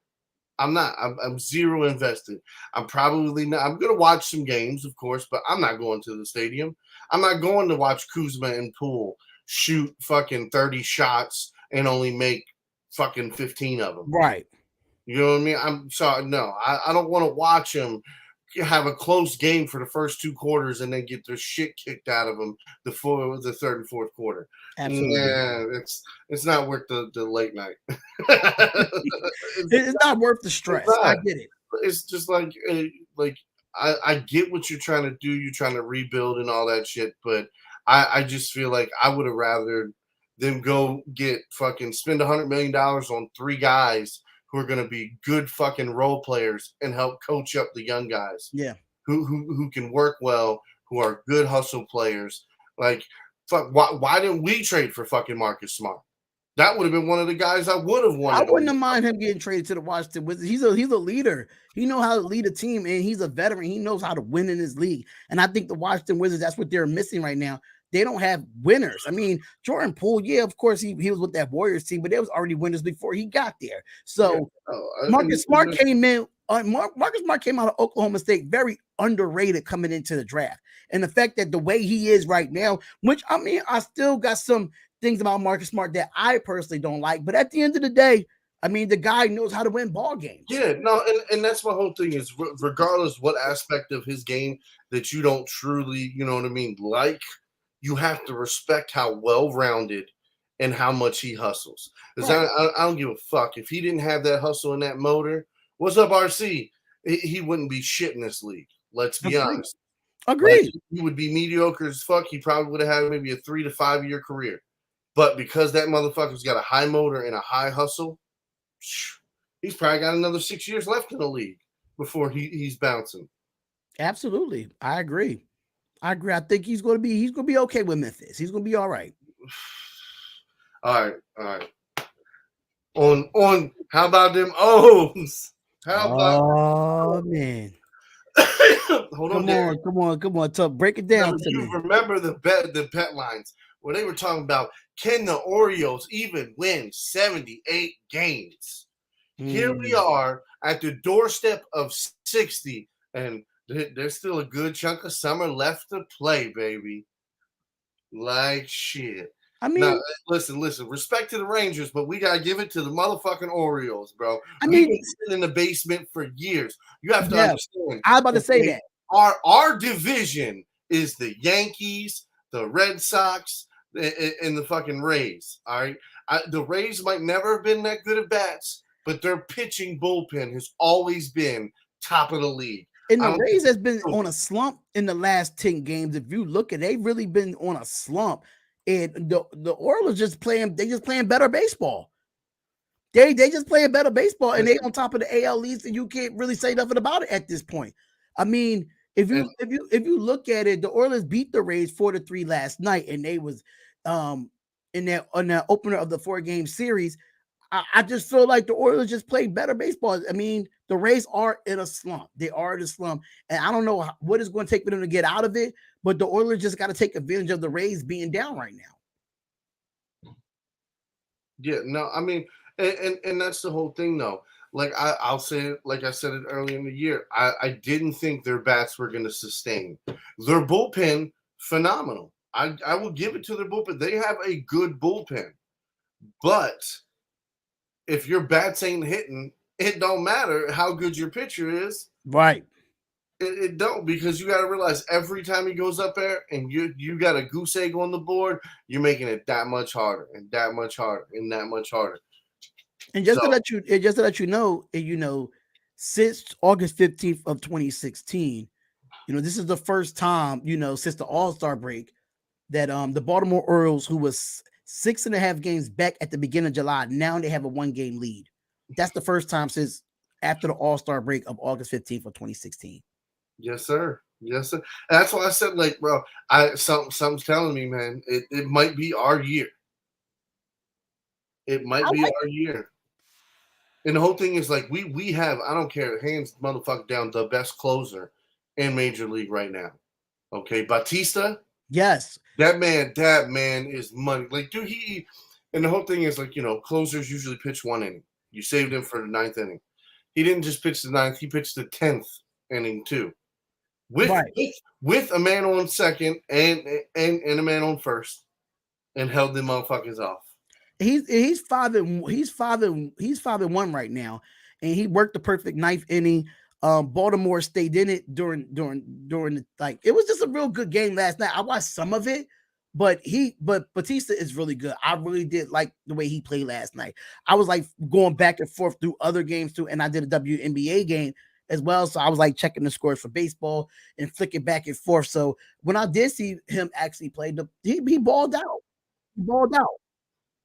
I'm not. I'm zero invested. I'm probably not. I'm gonna watch some games, of course, but I'm not going to the stadium. I'm not going to watch Kuzma and Poole shoot fucking 30 shots and only make fucking 15 of them. Right. You know what I mean? I'm sorry. No, I don't want to watch him have a close game for the first 2 quarters and then get their shit kicked out of them the third and fourth quarter. Absolutely. Yeah, it's not worth the late night. It's not worth the stress. I get it. It's just like I get what you're trying to do. You're trying to rebuild and all that shit, but I just feel like I would have rather them go spend $100 million on 3 guys who are going to be good fucking role players and help coach up the young guys. Yeah. Who can work well, who are good hustle players. Like, fuck, why didn't we trade for fucking Marcus Smart? That would have been one of the guys I would have wanted. I wouldn't have mind him getting traded to the Washington Wizards. He's a leader. He knows how to lead a team, and he's a veteran. He knows how to win in his league. And I think the Washington Wizards, that's what they're missing right now. They don't have winners. Jordan Poole, yeah, of course, he was with that Warriors team, but there was already winners before he got there. So Marcus Smart came in. Marcus Smart came out of Oklahoma State, very underrated coming into the draft. And the fact that the way he is right now, which I still got some things about Marcus Smart that I personally don't like, but at the end of the day, the guy knows how to win ball games. Yeah, no, and that's my whole thing is regardless what aspect of his game that you don't truly, like, you have to respect how well-rounded and how much he hustles. Because I don't give a fuck. If he didn't have that hustle and that motor, what's up, RC? He wouldn't be shit in this league. Let's be honest. Agreed. Like, he would be mediocre as fuck. He probably would have had maybe a 3 to 5 year career. But because that motherfucker's got a high motor and a high hustle, he's probably got another 6 years left in the league before he's bouncing. Absolutely. I agree. I think he's going to be okay with Memphis. He's going to be all right. All right. On how about them O's? Man. Hold on. Come on. Break it down to me. Remember the bet lines where they were talking about, can the Orioles even win 78 games? Here we are at the doorstep of 60, and there's still a good chunk of summer left to play, baby. Like shit. I mean, now, listen. Respect to the Rangers, but we gotta give it to the motherfucking Orioles, bro. I We've mean, been sitting in the basement for years. You have to yeah, understand. I was about to say that. Our division is the Yankees, the Red Sox, and the fucking Rays. All right, the Rays might never have been that good at bats, but their pitching bullpen has always been top of the league. And the Rays has been on a slump in the last 10 games. If you look at it, they've really been on a slump. And the Orioles just playing better baseball. They just playing better baseball, and they on top of the AL East, and you can't really say nothing about it at this point. I mean, if you look at it, the Orioles beat the Rays 4-3 last night, and they was in that opener of the 4-game series. I just feel like the Orioles just play better baseball. I mean, the Rays are in a slump. They are in a slump. And I don't know what it's going to take for them to get out of it, but the Orioles just got to take advantage of the Rays being down right now. Yeah, no, I mean, and that's the whole thing, though. Like I'll say it, like I said it earlier in the year, I didn't think their bats were going to sustain. Their bullpen, phenomenal. I will give it to their bullpen. They have a good bullpen. But if your bats ain't hitting, it don't matter how good your pitcher is. Right. It don't, because you got to realize every time he goes up there and you got a goose egg on the board, you're making it that much harder and that much harder and that much harder. And just to let you know, since August 15th of 2016, this is the first time, since the All-Star break that the Baltimore Orioles, who was 6.5 games back at the beginning of July, now they have a 1-game lead. That's the first time since after the All-Star break of August 15th of 2016. Yes, sir. Yes, sir. That's why I said, like, bro, something's telling me, man, it might be our year. It might be our year. And the whole thing is, like, we have, I don't care, hands motherfucker down, the best closer in Major League right now. Okay, Bautista. Yes. That man is money. Like, dude, and the whole thing is, like, closers usually pitch 1 inning. You saved him for the 9th inning. He didn't just pitch the 9th, he pitched the 10th inning too. With a man on second and a man on first, and held them motherfuckers off. He's 5-1 right now, and he worked the perfect 9th inning. Baltimore stayed in it during the, like, it was just a real good game last night. I watched some of it, but Bautista is really good. I really did like the way he played last night. I was like going back and forth through other games too, and I did a WNBA game as well. So I was like checking the scores for baseball and flicking back and forth. So when I did see him actually play, he balled out. He balled out.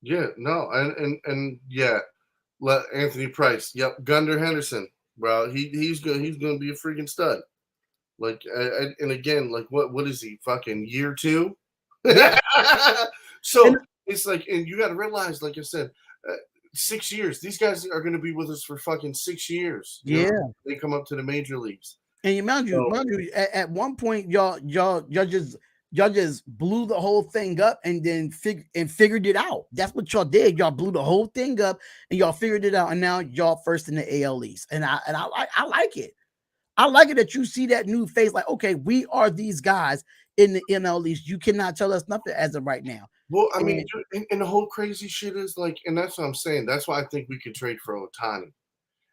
Yeah, no, and yeah, let Anthony Price. Yep, Gunnar Henderson. Bro, he's gonna be a freaking stud. Like, and again, like, what is he, fucking year 2? Yeah. So it's like, and you got to realize, like I said, 6 years. These guys are going to be with us for fucking 6 years. Yeah, they come up to the major leagues. And mind you, at one point, y'all just blew the whole thing up and then figured it out. That's what y'all did. Y'all blew the whole thing up and y'all figured it out. And now y'all first in the AL East. And I like it. I like it that you see that new face. Like, okay, we are these guys in the NL East. You cannot tell us nothing as of right now. Well, I mean, and the whole crazy shit is like, and that's what I'm saying. That's why I think we could trade for Ohtani,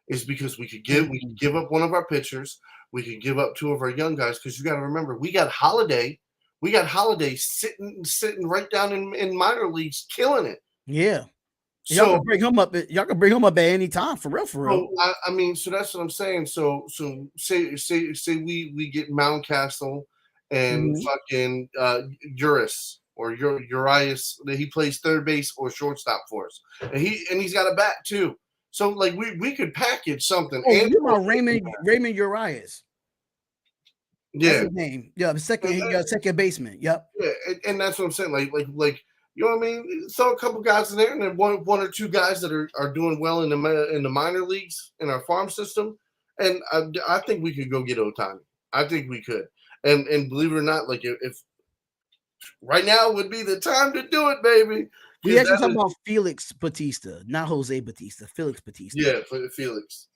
is because we could give up one of our pitchers. We could give up 2 of our young guys, because you got to remember, we got Holiday. We got Holiday sitting right down in minor leagues, killing it. Yeah. So y'all can bring him up. Y'all can bring him up at any time, for real. So, I mean, so that's what I'm saying. So say we get Mountcastle and fucking Urias or Urias, that he plays third base or shortstop for us, and he's got a bat too. So like we could package something. Oh, you're about Raymond Urias. Yeah, that's his name. Yeah, second baseman. Yep. Yeah, and that's what I'm saying. Like you know what I mean? Throw a couple guys in there, and then one or 2 guys that are doing well in the minor leagues in our farm system, and I think we could go get Ohtani. I think we could, and believe it or not, like if right now would be the time to do it, baby. We actually talking about Felix Bautista, not Jose Bautista. Felix Bautista. Yeah, Felix.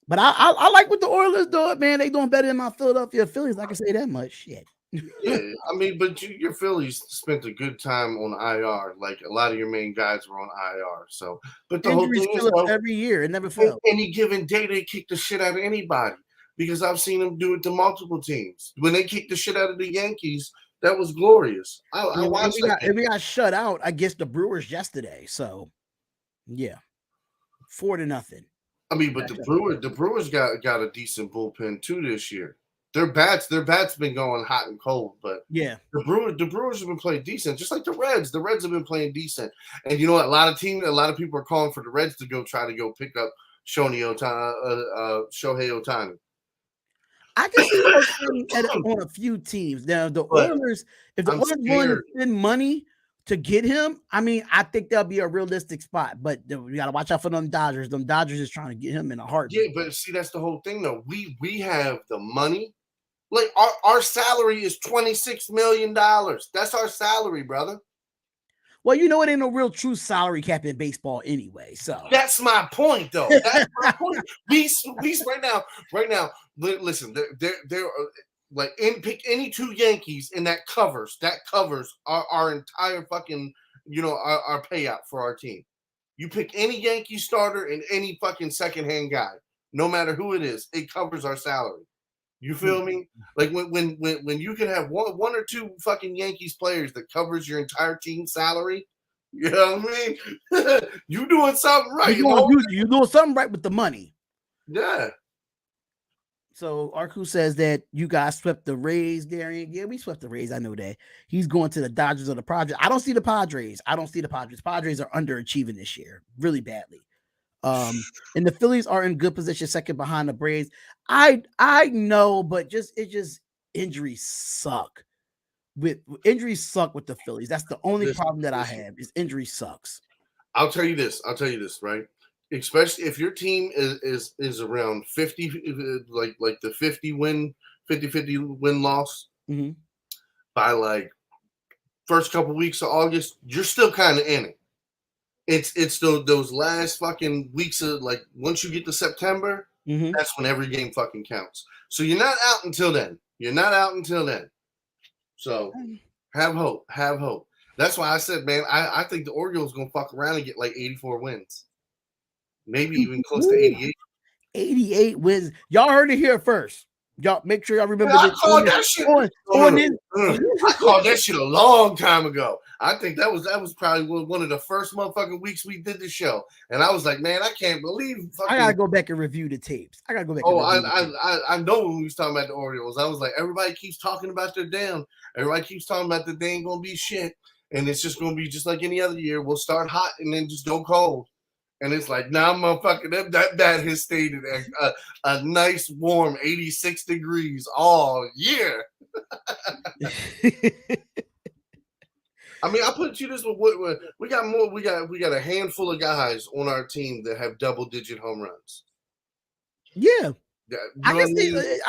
But I like what the Orioles do, man. They doing better than my Philadelphia Phillies. I can say that much. Shit. Yeah, I mean, but your Phillies spent a good time on IR. Like a lot of your main guys were on IR. So, but the whole Injuries thing is, Phillips though, every year. It never fails. any given day they kick the shit out of anybody because I've seen them do it to multiple teams. When they kicked the shit out of the Yankees, that was glorious. I watched that. We got shut out against the Brewers yesterday. So, yeah, 4-0. I mean, but the Brewers got a decent bullpen too this year. Their bats been going hot and cold, but yeah, the Brewers have been playing decent, just like the Reds. The Reds have been playing decent, and you know what? A lot of people are calling for the Reds to go pick up Shohei Ohtani. I can see those on a few teams. Now the Oilers, if the Oilers willing to spend money to get him, I mean, I think that'll be a realistic spot. But we got to watch out for them Dodgers. Them Dodgers is trying to get him in a heartbeat. Yeah, but see, that's the whole thing, though. We have the money. Like our salary is $26 million. That's our salary, brother. Well, you know, it ain't no real true salary cap in baseball anyway. So that's my point, though. That's my point. We right now. Listen, they're like pick any two Yankees, and that covers our entire fucking our payout for our team. You pick any Yankee starter and any fucking secondhand guy, no matter who it is, it covers our salary. You feel me? Like when you can have one or two fucking Yankees players that covers your entire team's salary, you know what I mean? You doing something right. You doing something right with the money. Yeah. So Arku says that you guys swept the Rays, Darion. Yeah, we swept the Rays. I know that. He's going to the Dodgers or the Padres. I don't see the Padres. Padres are underachieving this year really badly. And the Phillies are in good position, second behind the Braves. I know, but injuries suck. Injuries suck with the Phillies. That's the only problem that I have is injury sucks. I'll tell you this, right? Especially if your team is around 50, like the 50 win loss by like first couple weeks of August, you're still kind of in it. It's those last fucking weeks of like once you get to September, that's when every game fucking counts. So you're not out until then. So have hope. That's why I said, man, I think the Orioles gonna fuck around and get like 84 wins. Maybe even close to 88. 88 wins. Y'all heard it here first. Y'all make sure y'all remember. I called that shit. I called that shit a long time ago. I think that was probably one of the first motherfucking weeks we did the show, and I was like, man, I can't believe. I gotta go back and review the tapes. I know when we was talking about the Orioles, I was like, everybody keeps talking about their down. Everybody keeps talking about that they ain't gonna be shit, and it's just gonna be just like any other year. We'll start hot and then just go cold. And it's like, nah, motherfucker, that has stayed at a nice warm 86 degrees all year. I mean, I put you this way. We got a handful of guys on our team that have double-digit home runs. Yeah. I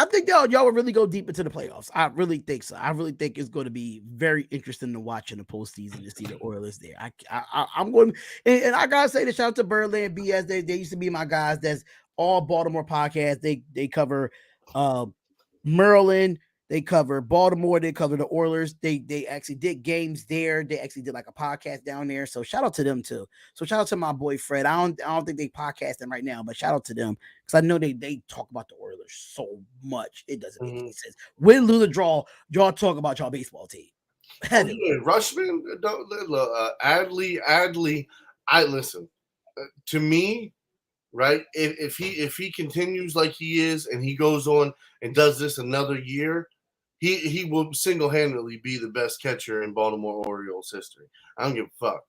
think y'all will really go deep into the playoffs. I really think so. I really think it's going to be very interesting to watch in the postseason to see the Orioles there. I'm going, and I gotta say, the shout out to Burley and BS. They used to be my guys. That's all Baltimore podcasts. They cover Maryland. They cover Baltimore. They cover the Oilers. They actually did games there. They actually did like a podcast down there. So shout out to them too. So shout out to my boy Fred. I don't think they podcast them right now, but shout out to them because I know they talk about the Oilers so much. It doesn't make any sense. Win, lose, or draw, y'all talk about y'all baseball team. Rushman, Adley. I listen. To me, right? If he continues like he is and he goes on and does this another year, he will single-handedly be the best catcher in Baltimore Orioles history. I don't give a fuck.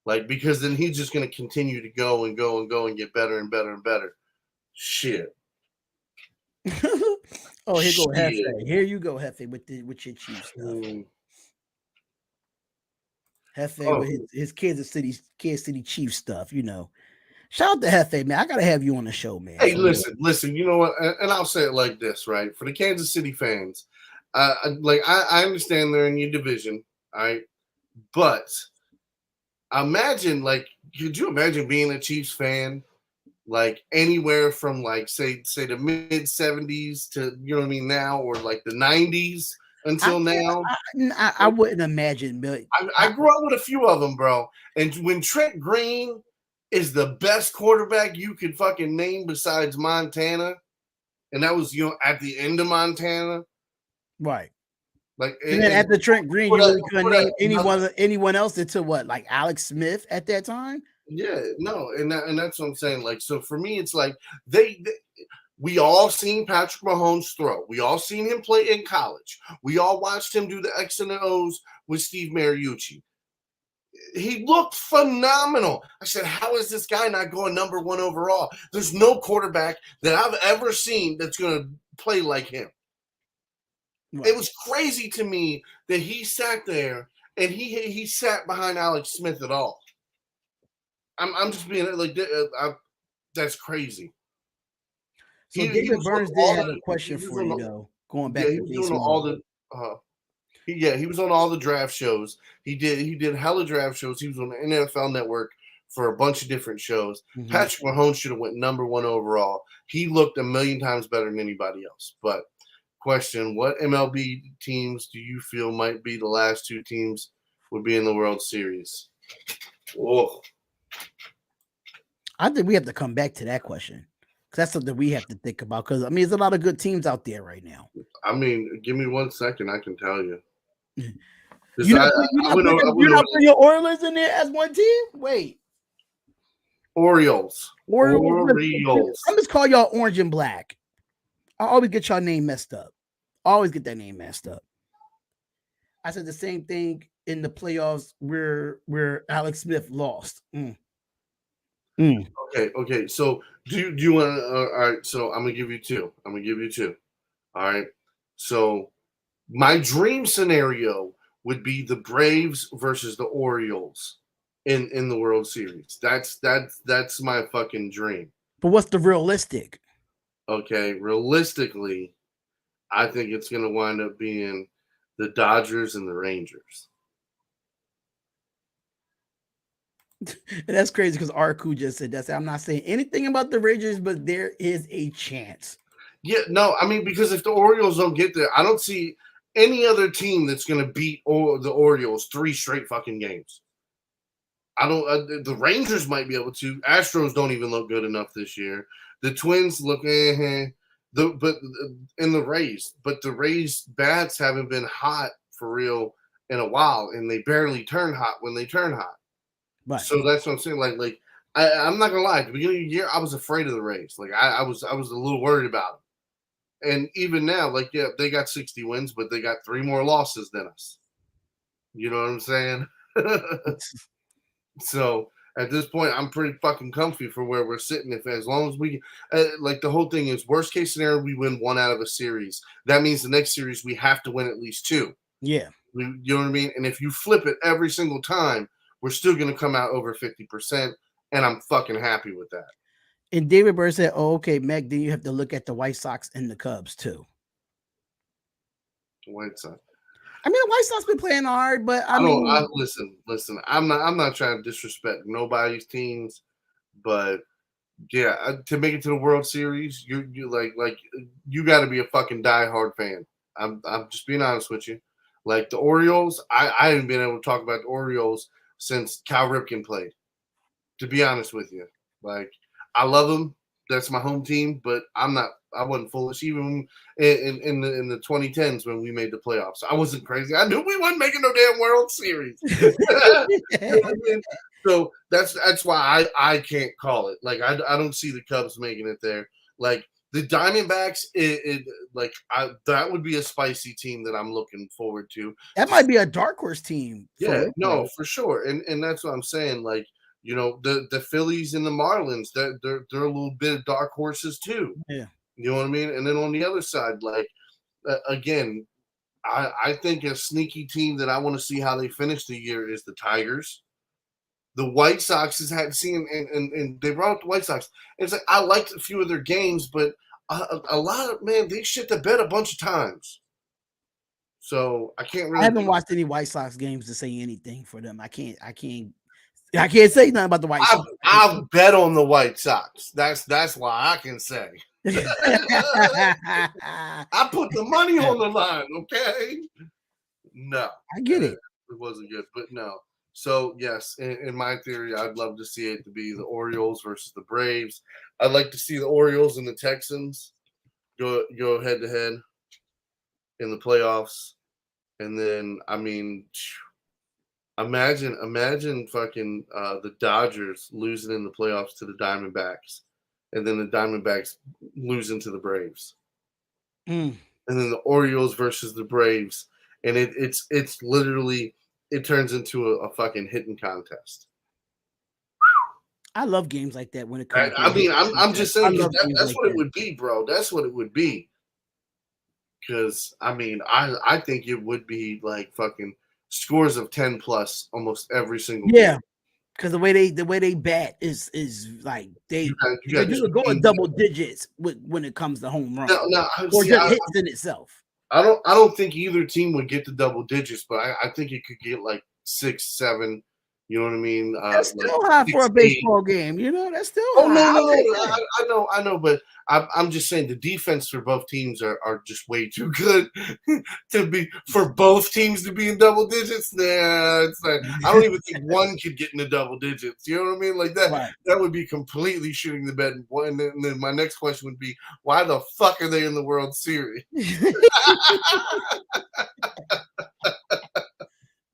Like, because then he's just going to continue to go and go and go and get better and better and better. Shit. Oh, here go Hefe. Here you go, Hefe, with your Chiefs stuff. Hefe with his Kansas City Chiefs stuff, you know. Shout out to Hefe, man. I gotta have you on the show, man. Hey, listen. You know what? And I'll say it like this, right? For the Kansas City fans, I understand they're in your division, all right? But imagine, could you imagine being a Chiefs fan, like anywhere from say the mid 70s to, you know what I mean, now, or like the 90s, until now. I wouldn't imagine, but I grew up with a few of them, bro. And when Trent Green is the best quarterback you could fucking name besides Montana, and that was at the end of Montana, right. Like, and then after Trent Green, you really couldn't name anyone else until what, like Alex Smith at that time? Yeah, no, and that's what I'm saying. Like, so for me, it's like we all seen Patrick Mahomes throw. We all seen him play in college. We all watched him do the X and the O's with Steve Mariucci. He looked phenomenal. I said, how is this guy not going number 1 overall? There's no quarterback that I've ever seen that's going to play like him. Right. It was crazy to me that he sat there and he sat behind Alex Smith at all. I'm just being like, that's crazy. So David Burns did have a question for you, though. Going back, he was on all the. He was on all the draft shows. He did hella draft shows. He was on the NFL Network for a bunch of different shows. Mm-hmm. Patrick Mahomes should have went number 1 overall. He looked a million times better than anybody else. But question: what MLB teams do you feel might be the last 2 teams would be in the World Series? Whoa. I think we have to come back to that question. That's something we have to think about because, I mean, there's a lot of good teams out there right now. I mean, give me 1 second. I can tell you. You're not putting your Orioles in there as one team? Wait. Orioles. I'm just call y'all orange and black. I always get y'all name messed up. I always get that name messed up. I said the same thing in the playoffs where Alex Smith lost. Okay. So do you want to? All right. So I'm gonna give you 2. All right. So my dream scenario would be the Braves versus the Orioles in the World Series. That's my fucking dream. But what's the realistic? Okay, realistically, I think it's gonna wind up being the Dodgers and the Rangers. And that's crazy because Arku just said that. I'm not saying anything about the Rangers, but there is a chance. Yeah, no, I mean, because if the Orioles don't get there, I don't see any other team that's going to beat the Orioles 3 straight fucking games. I don't. The Rangers might be able to. Astros don't even look good enough this year. The Twins look but in the Rays, but the Rays bats haven't been hot for real in a while, and they barely turn hot when they turn hot. Right. So that's what I'm saying. Like I'm not gonna lie. At the beginning of the year, I was afraid of the Rays. Like I was a little worried about them. And even now, like, yeah, they got 60 wins, but they got 3 more losses than us. You know what I'm saying? So at this point, I'm pretty fucking comfy for where we're sitting. As long as we, like, the whole thing is worst case scenario, we win 1 out of a series. That means the next series we have to win at least 2. Yeah. You know what I mean? And if you flip it every single time, we're still going to come out over 50%, and I'm fucking happy with that. And David Bird said, "Oh, okay, Meg, then you have to look at the White Sox and the Cubs too." White Sox. I mean, the White Sox been playing hard, but listen. I'm not trying to disrespect nobody's teams, but yeah, to make it to the World Series, you like you got to be a fucking diehard fan. I'm just being honest with you. Like the Orioles, I haven't been able to talk about the Orioles since Cal Ripken played. To be honest with you, like I love them. That's my home team, but I wasn't foolish even in the 2010s when we made the playoffs. I wasn't crazy. I knew we wasn't making no damn World Series. You know what I mean? So that's why I can't call it. Like I don't see the Cubs making it there. Like the Diamondbacks, that would be a spicy team that I'm looking forward to. That might be a dark horse team. Yeah, no, for sure. And that's what I'm saying. Like, you know, the Phillies and the Marlins, they're a little bit of dark horses too. Yeah. You know what I mean? And then on the other side, like, again, I think a sneaky team that I want to see how they finish the year is the Tigers. The White Sox has had seen, and they brought up the White Sox. And it's like, I liked a few of their games, but a lot of, man, they shit the bed a bunch of times. So I can't really. I haven't watched any White Sox games to say anything for them. I can't say nothing about the White Sox. I've bet on the White Sox. That's why I can say. I put the money on the line, okay? No. I get it. It wasn't good, but no. So, yes, in my theory, I'd love to see it to be the Orioles versus the Braves. I'd like to see the Orioles and the Texans go head-to-head in the playoffs. And then, I mean, imagine fucking the Dodgers losing in the playoffs to the Diamondbacks. And then the Diamondbacks losing to the Braves. And then the Orioles versus the Braves. And it's literally – it turns into a fucking hitting contest. I love games like that when it comes. I'm just saying that's what it would be, bro. That's what it would be. Because I think it would be like fucking scores of 10 plus almost every single game. Because the way they bat is like they do go in double digits when it comes to home runs or just hits in itself. I don't think either team would get to double digits, but I think it could get like 6, 7. You know what I mean? That's still high for a baseball game. You know, that's still high. No, I know, but I'm just saying the defense for both teams are just way too good to be for both teams to be in double digits. Nah, it's like I don't even think one could get into double digits. You know what I mean? Like that, right. That would be completely shooting the bed. And then my next question would be, why the fuck are they in the World Series?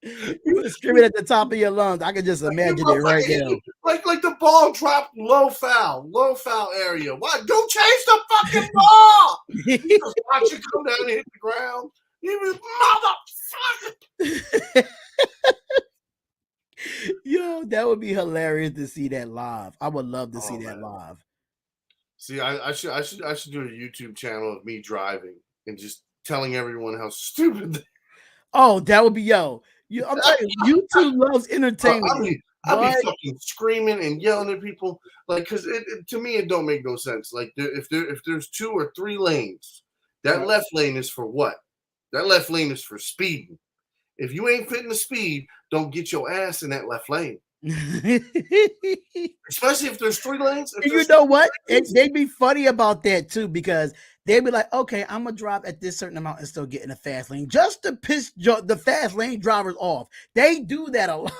You were screaming at the top of your lungs. I can just imagine it right now. Like the ball dropped low foul area. Why? Don't chase the fucking ball. You just watch it come down and hit the ground. You motherfucker. Yo, that would be hilarious to see that live. I would love to see that live. See, I should do a YouTube channel of me driving and just telling everyone how stupid. Oh, that would be I'm telling you, YouTube loves entertainment. I'd be fucking screaming and yelling at people, like, because to me it don't make no sense. Like, if there's 2 or 3 lanes, that left lane is for what? That left lane is for speeding. If you ain't fitting the speed, don't get your ass in that left lane. Especially if there's 3 lanes. You know what? They'd be funny about that too, because they'd be like, okay, I'm gonna drop at this certain amount and still get in the fast lane just to piss the fast lane drivers off. They do that a lot.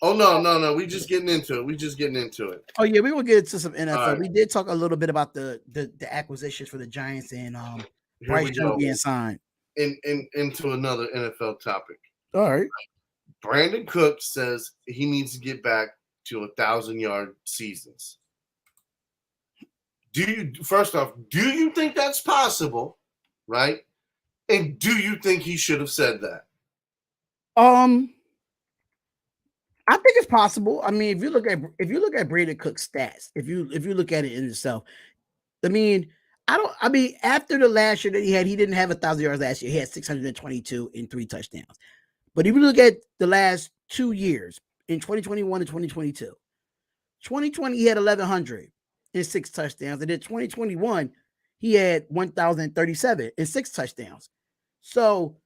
Oh no. We just getting into it. Oh yeah, we will get into some NFL. Right. We did talk a little bit about the acquisitions for the Giants and Bryce Young being signed. Into another NFL topic. All right. Brandon Cook says he needs to get back to 1,000-yard seasons. First off, do you think that's possible? Right? And do you think he should have said that? I think it's possible. I mean, if you look at Brandon Cook's stats, if you look at it in itself, after the last year that he didn't have 1,000 yards last year. He had 622 and 3 touchdowns. But if you look at the last 2 years, in 2021 and 2022, 2020 he had 1,100 and 6 touchdowns, and in 2021 he had 1,037 and 6 touchdowns. So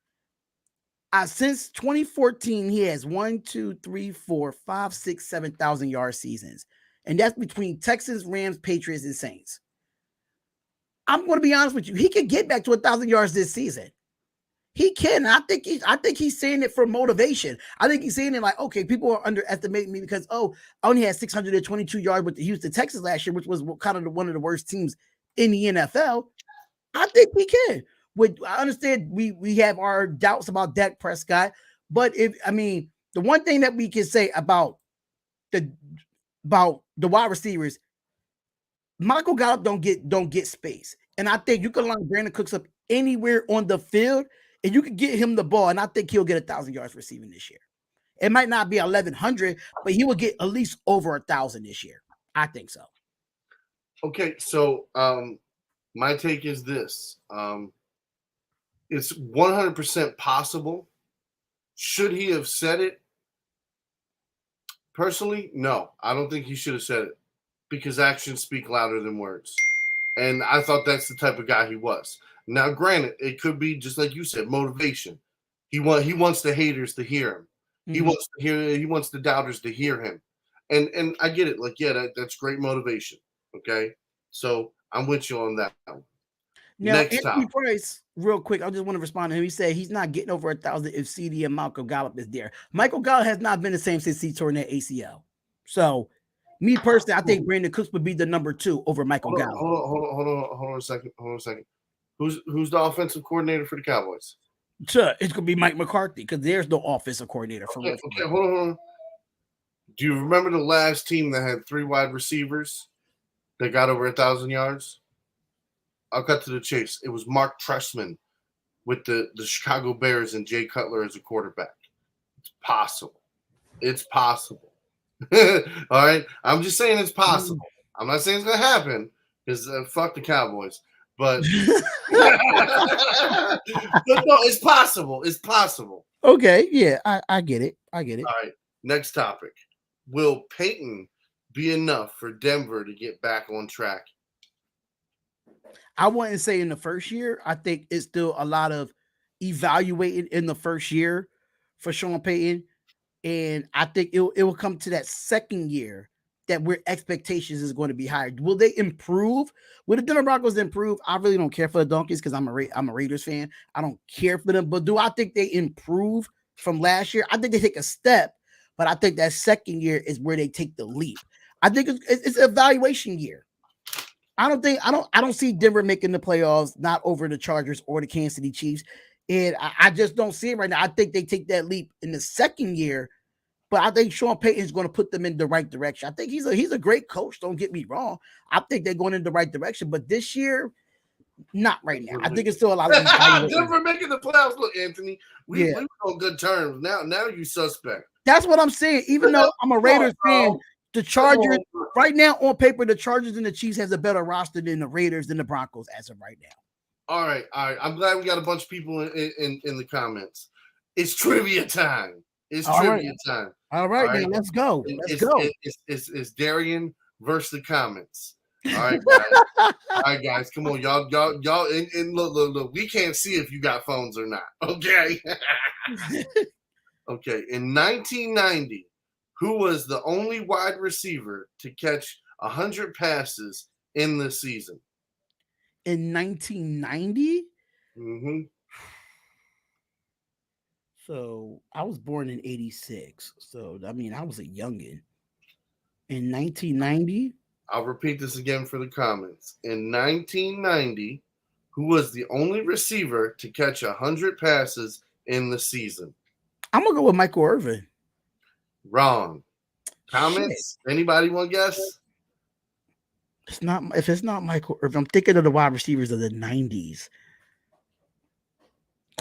since 2014, he has 1, 2, 3, 4, 5, 6, 7,000 yard seasons, and that's between Texans, Rams, Patriots, and Saints. I'm going to be honest with you. He could get back to 1,000 yards this season. He can. I think he's saying it for motivation. I think he's saying it like, okay, people are underestimating me because, I only had 622 yards with the Houston Texans last year, which was kind of one of the worst teams in the NFL. I think he can. I understand we have our doubts about Dak Prescott, but the one thing that we can say about the wide receivers, Michael Gallup don't get space. And I think you can line Brandon Cooks up anywhere on the field and you can get him the ball, and I think he'll get 1,000 yards receiving this year. It might not be 1,100, but he will get at least over 1,000 this year. I think so. Okay, so my take is this. It's 100% possible. Should he have said it? Personally, no. I don't think he should have said it because actions speak louder than words. And I thought that's the type of guy he was. Now, granted, it could be just like you said, motivation. He wants the haters to hear him. Mm-hmm. He wants the doubters to hear him. And I get it. Like, yeah, that's great motivation. Okay, so I'm with you on that one. Now, Next Anthony topic. Price, real quick, I just want to respond to him. He said he's not getting over 1,000 if CD and Michael Gallup is there. Michael Gallup has not been the same since he torn that ACL. So, me personally, I think Brandon Cooks would be the number 2 over Michael Gallup. Hold on a second. Who's the offensive coordinator for the Cowboys? Sure, it's gonna be Mike McCarthy because there's no offensive coordinator for. Okay, hold on. Do you remember the last team that had 3 wide receivers that got over 1,000 yards? I'll cut to the chase. It was Mark Trestman with the Chicago Bears and Jay Cutler as a quarterback. It's possible. All right? I'm just saying it's possible. I'm not saying it's going to happen because fuck the Cowboys. But, but no, it's possible. It's possible. Okay, yeah, I get it. All right, next topic. Will Payton be enough for Denver to get back on track? I wouldn't say in the first year. I think it's still a lot of evaluating in the first year for Sean Payton. And I think it will come to that second year that where expectations is going to be higher. Will they improve? Will the Denver Broncos improve? I really don't care for the Donkeys because I'm a Raiders fan. I don't care for them. But do I think they improve from last year? I think they take a step, but I think that second year is where they take the leap. I think it's an evaluation year. I don't see Denver making the playoffs, not over the Chargers or the Kansas City Chiefs. And I just don't see it right now. I think they take that leap in the second year, but I think Sean Payton is going to put them in the right direction. I think he's a great coach. Don't get me wrong. I think they're going in the right direction, but this year, not right now. I think it's still a lot of Denver making the playoffs. Look, Anthony, we were on good terms. Now you suspect. That's what I'm saying. Even though I'm a Raiders fan, the Chargers right now on paper, the Chargers and the Chiefs has a better roster than the Raiders and the Broncos as of right now. All right. I'm glad we got a bunch of people in the comments. It's trivia time. Time. All right, man, let's go. It's Darion versus the comments. All right, guys. All right, guys. Come on, y'all. And look. We can't see if you got phones or not. Okay. Okay. In 1990, who was the only wide receiver to catch 100 passes in the season? In 1990? Mm-hmm. So I was born in 86. So, I mean, I was a youngin'. In 1990? I'll repeat this again for the comments. In 1990, who was the only receiver to catch 100 passes in the season? I'm going to go with Michael Irvin. Wrong. Comments? Shit. Anybody want to guess? If it's not Michael Irvin, I'm thinking of the wide receivers of the 90s.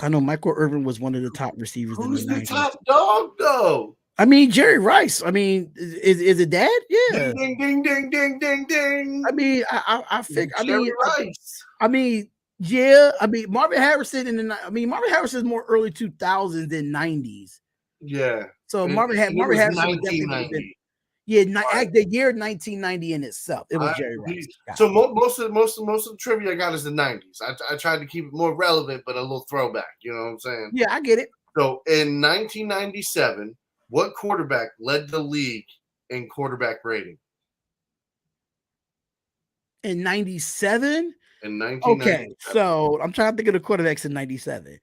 I know Michael Irvin was one of the top receivers. Who's in the 90s. Who's the top dog, though? I mean, Jerry Rice. I mean, is it Dad? Yeah. Ding, ding, ding, ding, ding, ding. I mean, I think. Jerry Rice. I mean, yeah. I mean, Marvin Harrison Marvin Harrison is more early 2000s than 90s. Yeah. So Marvin Harrison 1990. Yeah, the year 1990 in itself. It was Jerry Rice. So most of the trivia I got is the 90s. I tried to keep it more relevant, but a little throwback. You know what I'm saying? Yeah, I get it. So in 1997, what quarterback led the league in quarterback rating? In 97? In 1997. Okay, so I'm trying to think of the quarterbacks in 97.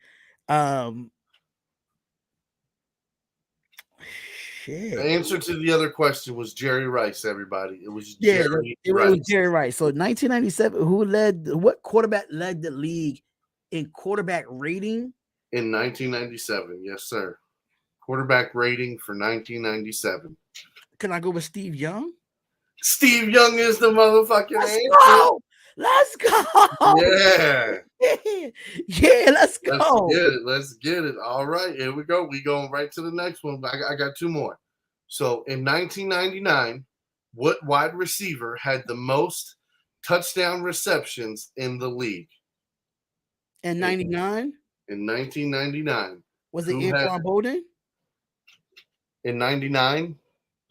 The answer to the other question was Jerry Rice, everybody. It was Jerry Rice. Was Jerry Rice. So 1997, what quarterback led the league in quarterback rating? In 1997, yes, sir. Quarterback rating for 1997. Can I go with Steve Young? Steve Young is the motherfucking answer. Go! Let's go. Yeah. Yeah, let's go. Let's get it. All right, here we go. We going right to the next one. I got two more. So in 1999, what wide receiver had the most touchdown receptions in the league? In 99? In 1999. Was it Anquan Bolden? In 99?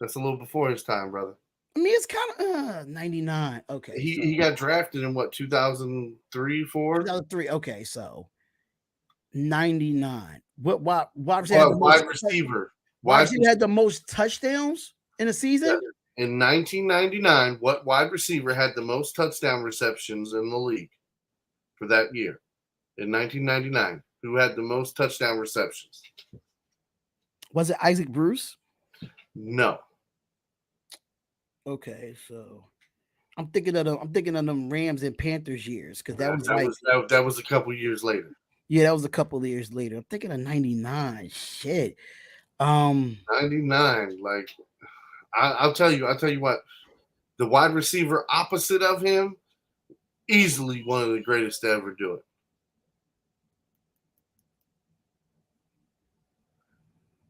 That's a little before his time, brother. I mean, it's kind of 99. Okay. He got drafted in what, 2003, 4? 2003. Okay, so 99. What wide receiver? Wide receiver had the most touchdowns? in a season? In 1999, what wide receiver had the most touchdown receptions in the league for that year? In 1999, who had the most touchdown receptions? Was it Isaac Bruce? No. Okay, so I'm thinking of them Rams and Panthers years because that was a couple years later. Yeah, that was a couple of years later. I'm thinking of 99. Shit. 99. Like I'll tell you what. The wide receiver opposite of him, easily one of the greatest to ever do it.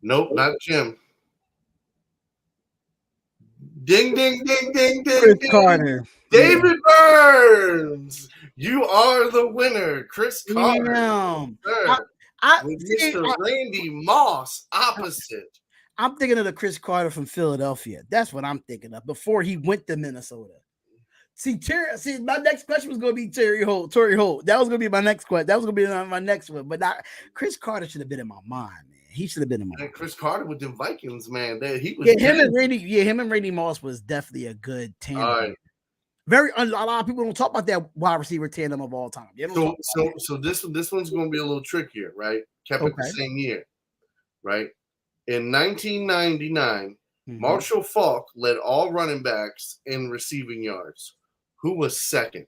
Nope, not Jim. Ding, ding, ding, ding, ding, Chris ding. Carter. David Burns. You are the winner. Chris Carter. With Mr. Randy Moss opposite. I'm thinking of the Chris Carter from Philadelphia. That's what I'm thinking of before he went to Minnesota. See, my next question was going to be Torrey Holt. That was going to be my next question. That was going to be my next one. But Chris Carter should have been in my mind, man. He should have been in my mind. Chris Carter with the Vikings, man. He was him and Randy Moss was definitely a good tandem. A lot of people don't talk about that wide receiver tandem of all time. So this one's going to be a little trickier, right? Kept it the same year, right? In 1999, Marshall Faulk led all running backs in receiving yards. Who was second?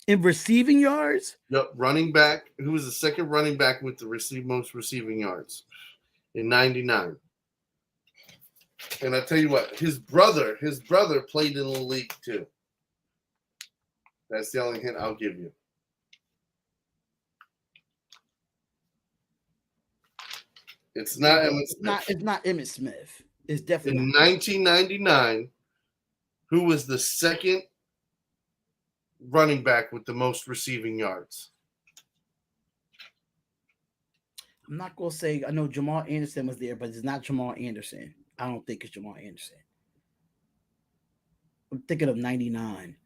In receiving yards? Yep, running back. Who was the second running back with the most receiving yards in 99? And I tell you what, his brother played in the league too. That's the only hint I'll give you. It's not Emmitt Smith. It's not Emmitt Smith. It's definitely in 1999. Who was the second running back with the most receiving yards? I'm not gonna say I know Jamal Anderson was there, but it's not Jamal Anderson. I don't think it's Jamal Anderson. I'm thinking of 99.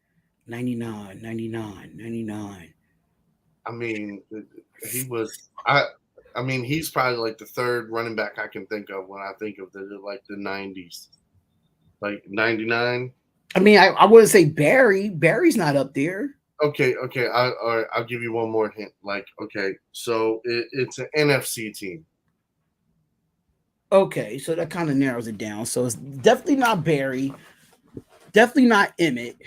I mean, he was. I mean, he's probably like the third running back I can think of when I think of the 90s, like 99. I mean, I wouldn't say Barry. Barry's not up there. Okay. I'll give you one more hint. So it's an NFC team. Okay, so that kind of narrows it down. So it's definitely not Barry. Definitely not Emmett.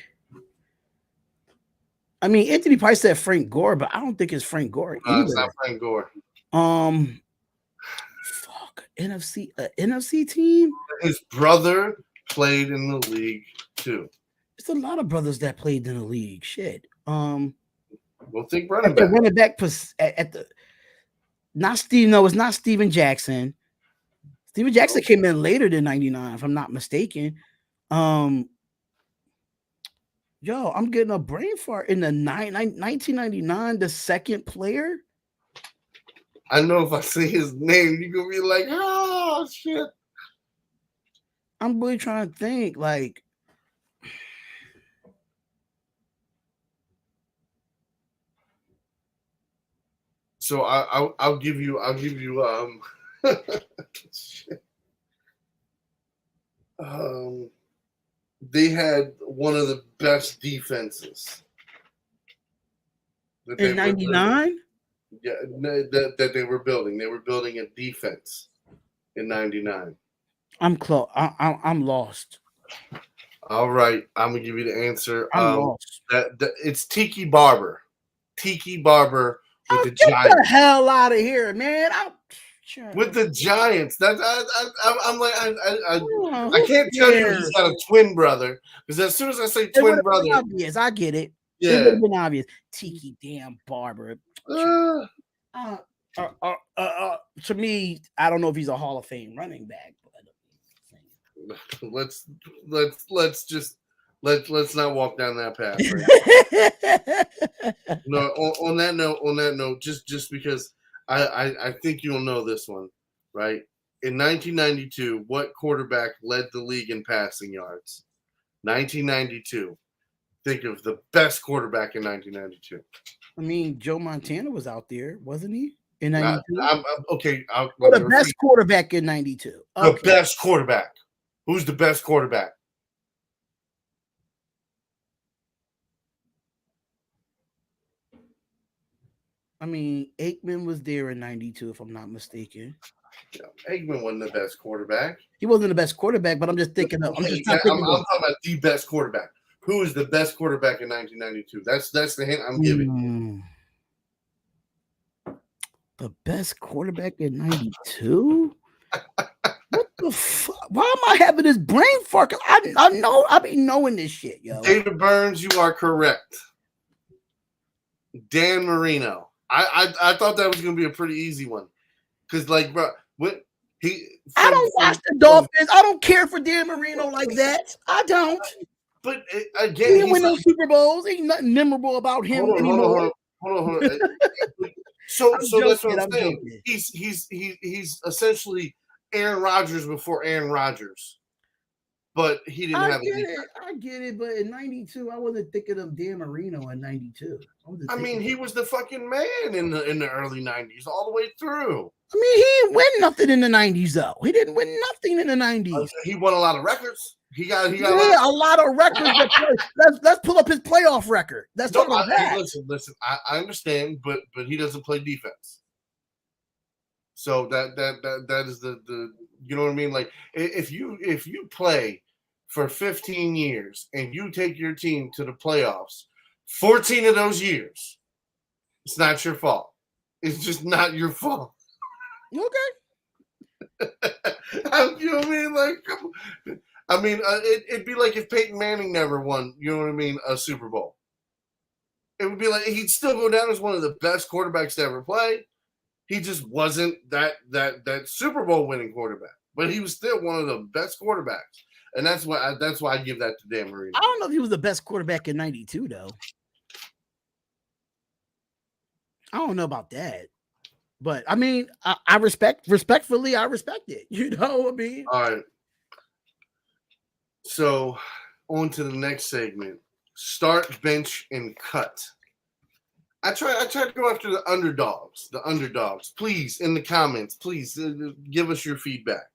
I mean, Anthony Price said Frank Gore, but I don't think it's Frank Gore either. It's not Frank Gore. NFC team. His brother played in the league too. There's a lot of brothers that played in the league. Shit. We'll think running back. Running back at the not Steve. No, it's not Steven Jackson. Steven Jackson came in later than 99, if I'm not mistaken. Yo, I'm getting a brain fart in the 1999. The second player. I know if I say his name, you're gonna be like, "Oh shit!" I'm really trying to think. Like, so I'll give you they had one of the best defenses in 99. Yeah, that they were building. They were building a defense in 99. I'm close. I'm lost. All right, I'm gonna give you the answer. I'm lost. It's Tiki Barber. Tiki Barber with the Get Giants. the hell out of here, man! With the Giants. That's I'm like I can't tell you he's got a twin brother because as soon as I say twin brother, obvious. I get it. Yeah, it would have been obvious. Tiki damn Barber. To me, I don't know if he's a Hall of Fame running back. But let's not walk down that path. Right? No, on that note, just because I think you'll know this one, right? In 1992, what quarterback led the league in passing yards? 1992. Think of the best quarterback in 1992. I mean, Joe Montana was out there, wasn't he? in 92. Okay. The best quarterback in 92. Okay. The best quarterback. Who's the best quarterback? I mean, Aikman was there in 92, if I'm not mistaken. Aikman wasn't the best quarterback. He wasn't the best quarterback, but I'm just thinking of. I'm talking about the best quarterback. Who is the best quarterback in 1992? That's the hint I'm giving. The best quarterback in 92? What the fuck? Why am I having this brain fart? I know I be knowing this shit, yo. David Burns, you are correct. Dan Marino. I thought that was gonna be a pretty easy one. Because bro, I don't watch the Dolphins. I don't care for Dan Marino like that. I don't. But again, he didn't win no Super Bowls. Ain't nothing memorable about him anymore. Hold on. So that's what I'm saying. He's essentially Aaron Rodgers before Aaron Rodgers. But he didn't have it. I get it, but in 92, I wasn't thinking of Dan Marino in 92. I mean, he was the fucking man in the early 90s, all the way through. I mean, he didn't win nothing in the 90s, though. He didn't win nothing in the 90s. He won a lot of records. He got a lot of records. Let's pull up his playoff record. Let's talk about that. Listen. I understand, but he doesn't play defense. So that is the you know what I mean? Like if you play for 15 years and you take your team to the playoffs, 14 of those years, it's not your fault. It's just not your fault. Okay. You know what I mean? Like, it'd be like if Peyton Manning never won, you know what I mean, a Super Bowl. It would be like he'd still go down as one of the best quarterbacks to ever play. He just wasn't that Super Bowl winning quarterback, but he was still one of the best quarterbacks, and that's why I give that to Dan Marino. I don't know if he was the best quarterback in 92, though. I don't know about that, but I mean, I respectfully, I respect it. You know what I mean? All right. So, on to the next segment: start, bench, and cut. I try to go after the underdogs. Please, in the comments, please give us your feedback.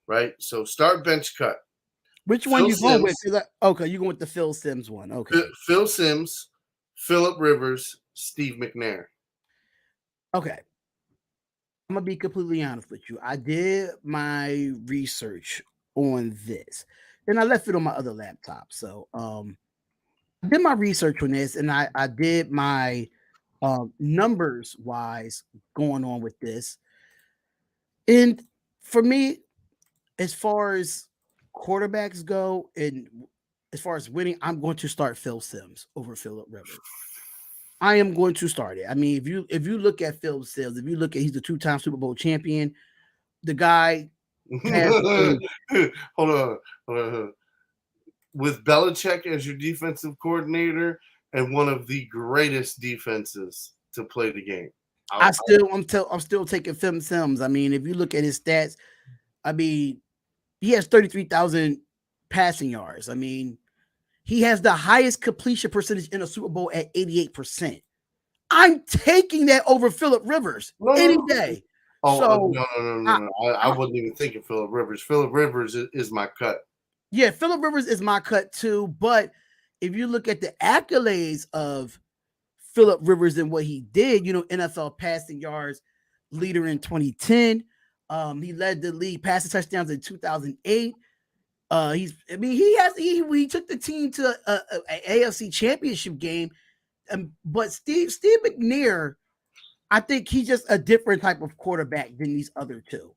Right? So start, bench, cut. Which one you going with? Okay, you going with the Phil Simms one. Okay. Phil Simms, Phillip Rivers, Steve McNair. Okay. I'm gonna be completely honest with you. I did my research on this, and I left it on my other laptop. So I did my research on this, and I did my numbers wise going on with this. And for me, as far as quarterbacks go and as far as winning, I'm going to start Phil Simms over Phillip Rivers. I am going to start it. I mean, if you look at Phil Simms, if you look at he's the 2-time Super Bowl champion, the guy has hold on. With Belichick as your defensive coordinator and one of the greatest defenses to play the game. I'm still taking Phil Simms. I mean, if you look at his stats, I mean, he has 33,000 passing yards. I mean, he has the highest completion percentage in a Super Bowl at 88%. I'm taking that over Phillip Rivers any day. No. I wasn't even thinking Phillip Rivers. Phillip Rivers is my cut. Yeah, Phillip Rivers is my cut too. But if you look at the accolades of Phillip Rivers and what he did, you know, NFL passing yards leader in 2010. He led the league passing touchdowns in 2008. He took the team to a AFC championship game. But Steve McNair, I think he's just a different type of quarterback than these other two.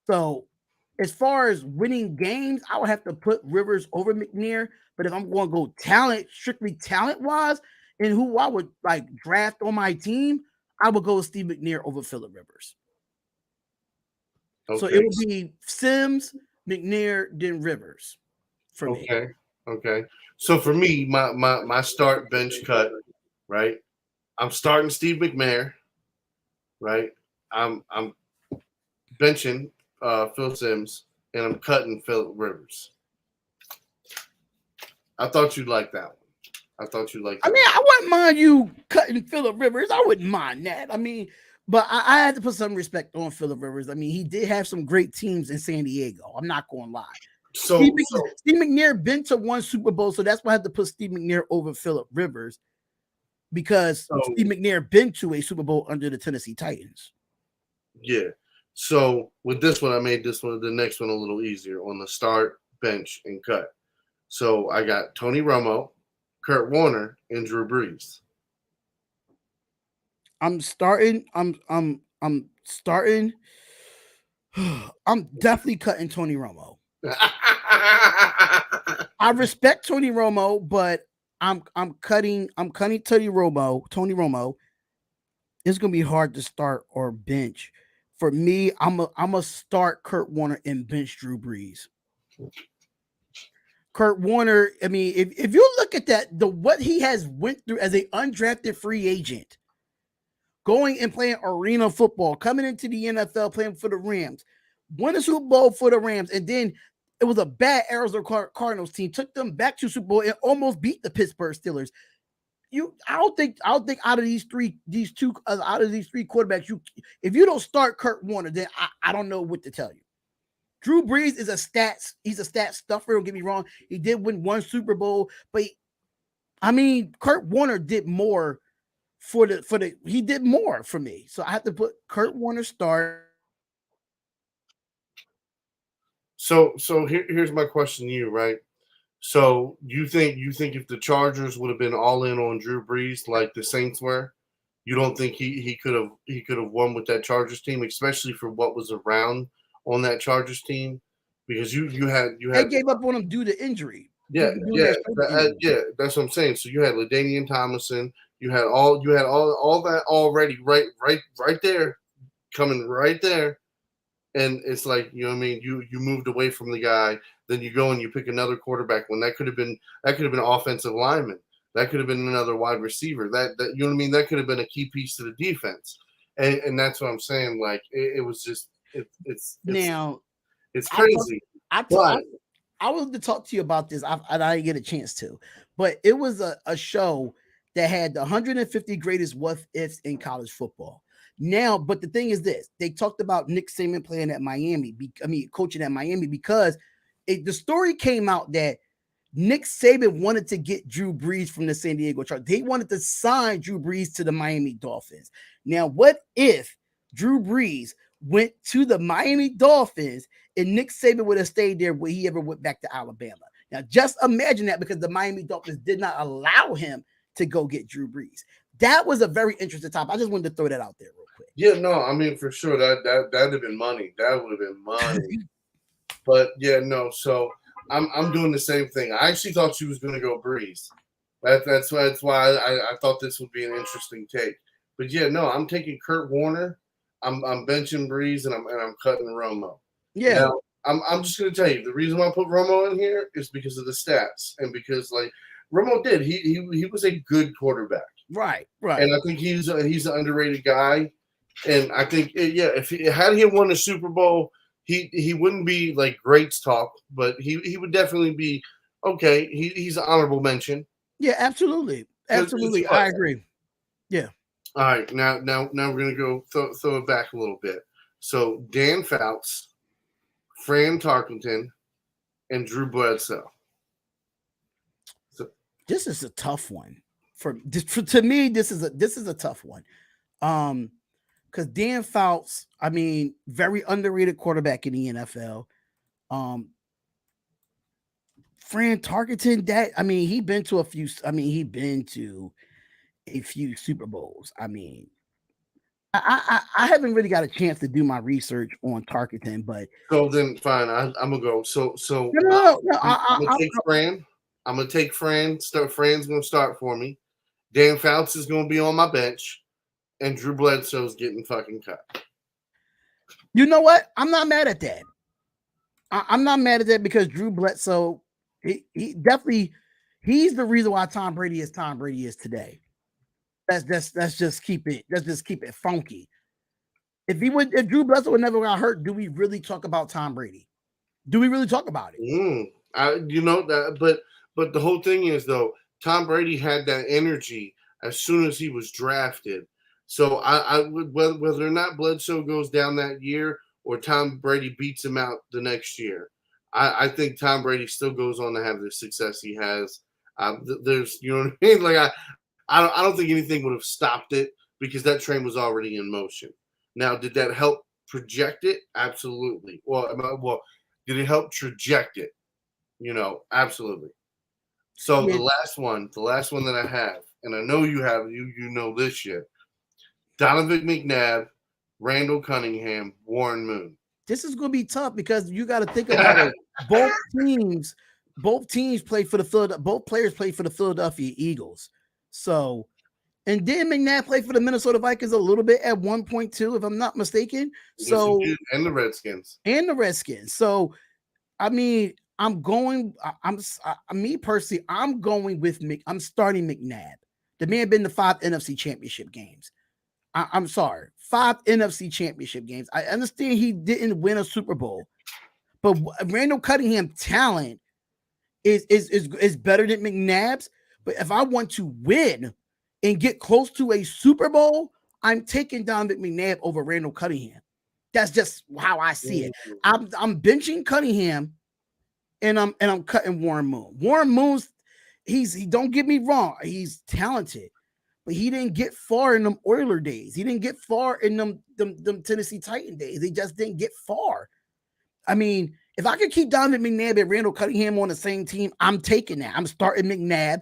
So as far as winning games, I would have to put Rivers over McNair. But if I'm going to go strictly talent-wise, and who I would like draft on my team, I would go with Steve McNair over Phillip Rivers. Okay. So it would be Simms, McNair, then Rivers for me. Okay. So for me, my start bench cut, right? I'm starting Steve McNair, right? I'm benching Phil Simms, and I'm cutting Phillip Rivers. I thought you'd like that one. I mean, I wouldn't mind you cutting Phillip Rivers. I wouldn't mind that. I mean, But I had to put some respect on Phillip Rivers. I mean, he did have some great teams in San Diego. I'm not going to lie. Steve McNair been to one Super Bowl, so that's why I had to put Steve McNair over Phillip Rivers, because Steve McNair been to a Super Bowl under the Tennessee Titans. Yeah. So with this one, I made the next one a little easier on the start, bench, and cut. So I got Tony Romo, Kurt Warner, and Drew Brees. I'm starting. I'm definitely cutting Tony Romo. I respect Tony Romo, but I'm cutting Tony Romo. It's gonna be hard to start or bench. For me, I'm a start Kurt Warner and bench Drew Brees. Kurt Warner, I mean, if you look at that, what he has went through as an undrafted free agent, going and playing arena football, coming into the NFL, playing for the Rams, won a Super Bowl for the Rams, and then it was a bad Arizona Cardinals team, took them back to Super Bowl and almost beat the Pittsburgh Steelers. I don't think out of these three quarterbacks, if you don't start Kurt Warner, then I don't know what to tell you. Drew Brees is he's a stat stuffer. Don't get me wrong. He did win one Super Bowl, but Kurt Warner did more he did more for me. So I have to put Kurt Warner start. So here's my question to you, right? So you think if the Chargers would have been all in on Drew Brees like the Saints were, you don't think he could have won with that Chargers team, especially for what was around on that Chargers team? Because you had they gave up on him due to injury. Yeah, that's what I'm saying. So you had LaDainian Tomlinson, you had all that already right there, coming right there. And it's like, you know what I mean? You moved away from the guy, then you go and you pick another quarterback when that could have been offensive lineman. That could have been another wide receiver. That you know what I mean? That could have been a key piece to the defense. And that's what I'm saying. Like it was just it's crazy. I wanted to talk to you about this. I didn't get a chance to, but it was a show that had the 150 greatest what ifs in college football. Now, but the thing is this, they talked about Nick Saban playing at Miami, coaching at Miami, because the story came out that Nick Saban wanted to get Drew Brees from the San Diego Chargers. They wanted to sign Drew Brees to the Miami Dolphins. Now, what if Drew Brees went to the Miami Dolphins and Nick Saban would have stayed there when he ever went back to Alabama? Now, just imagine that, because the Miami Dolphins did not allow him to go get Drew Brees. That was a very interesting topic. I just wanted to throw that out there real quick. Yeah, no, I mean, for sure, that'd have been money. That would have been money. But yeah, no. So I'm doing the same thing. I actually thought she was going to go Brees. That's why I thought this would be an interesting take. But yeah, no, I'm taking Kurt Warner. I'm benching Brees, and I'm cutting Romo. Yeah. Now, I'm just going to tell you, the reason why I put Romo in here is because of the stats, and because like Romo did, he was a good quarterback. Right. And I think he's an underrated guy. And I think, if he won a Super Bowl, he wouldn't be like greats talk, but he would definitely be okay. He's an honorable mention. Yeah, absolutely. I agree. Yeah. All right, now we're gonna go throw it back a little bit. So Dan Fouts, Fran Tarkenton, and Drew Bledsoe. This is a tough one. To me, this is a tough one. Because Dan Fouts, very underrated quarterback in the NFL. Fran Tarkenton, he's been to a few Super Bowls. I haven't really got a chance to do my research on Tarkenton, but so then fine, I'm gonna go. So no, I'm gonna take Fran. I'm gonna take Fran. Fran's gonna start for me. Dan Fouts is gonna be on my bench, and Drew Bledsoe's getting fucking cut. You know what? I'm not mad at that. I'm not mad at that, because Drew Bledsoe, he definitely, he's the reason why Tom Brady is today. Let's just keep it funky. If Drew Bledsoe never got hurt, do we really talk about Tom Brady? Do we really talk about it? But the whole thing is, though, Tom Brady had that energy as soon as he was drafted. So I would, whether or not Bledsoe goes down that year or Tom Brady beats him out the next year, I think Tom Brady still goes on to have the success he has. There's, you know what I mean? Like I don't think anything would have stopped it because that train was already in motion. Now, did that help project it? Absolutely. Well, did it help traject it? Absolutely. So Yeah. the last one that I have, and I know you have, you know this shit. Donovan McNabb, Randall Cunningham, Warren Moon. This is going to be tough because you got to think about it. Both teams play for both players play for the Philadelphia Eagles. So, and then McNabb played for the Minnesota Vikings a little bit at 1.2, if I'm not mistaken. So, yes, and the Redskins. So, I mean, me personally, I'm starting McNabb. The man been to 5 NFC championship games. I'm sorry, 5 NFC championship games. I understand he didn't win a Super Bowl, but Randall Cunningham talent is better than McNabb's. But if I want to win and get close to a Super Bowl, I'm taking Donovan McNabb over Randall Cunningham. That's just how I see it. I'm benching Cunningham, and I'm cutting Warren Moon. Warren Moon's he don't get me wrong, he's talented. But he didn't get far in them Oilers days. He didn't get far in them Tennessee Titan days. He just didn't get far. I mean, if I could keep Donovan McNabb and Randall Cunningham on the same team, I'm taking that. I'm starting McNabb,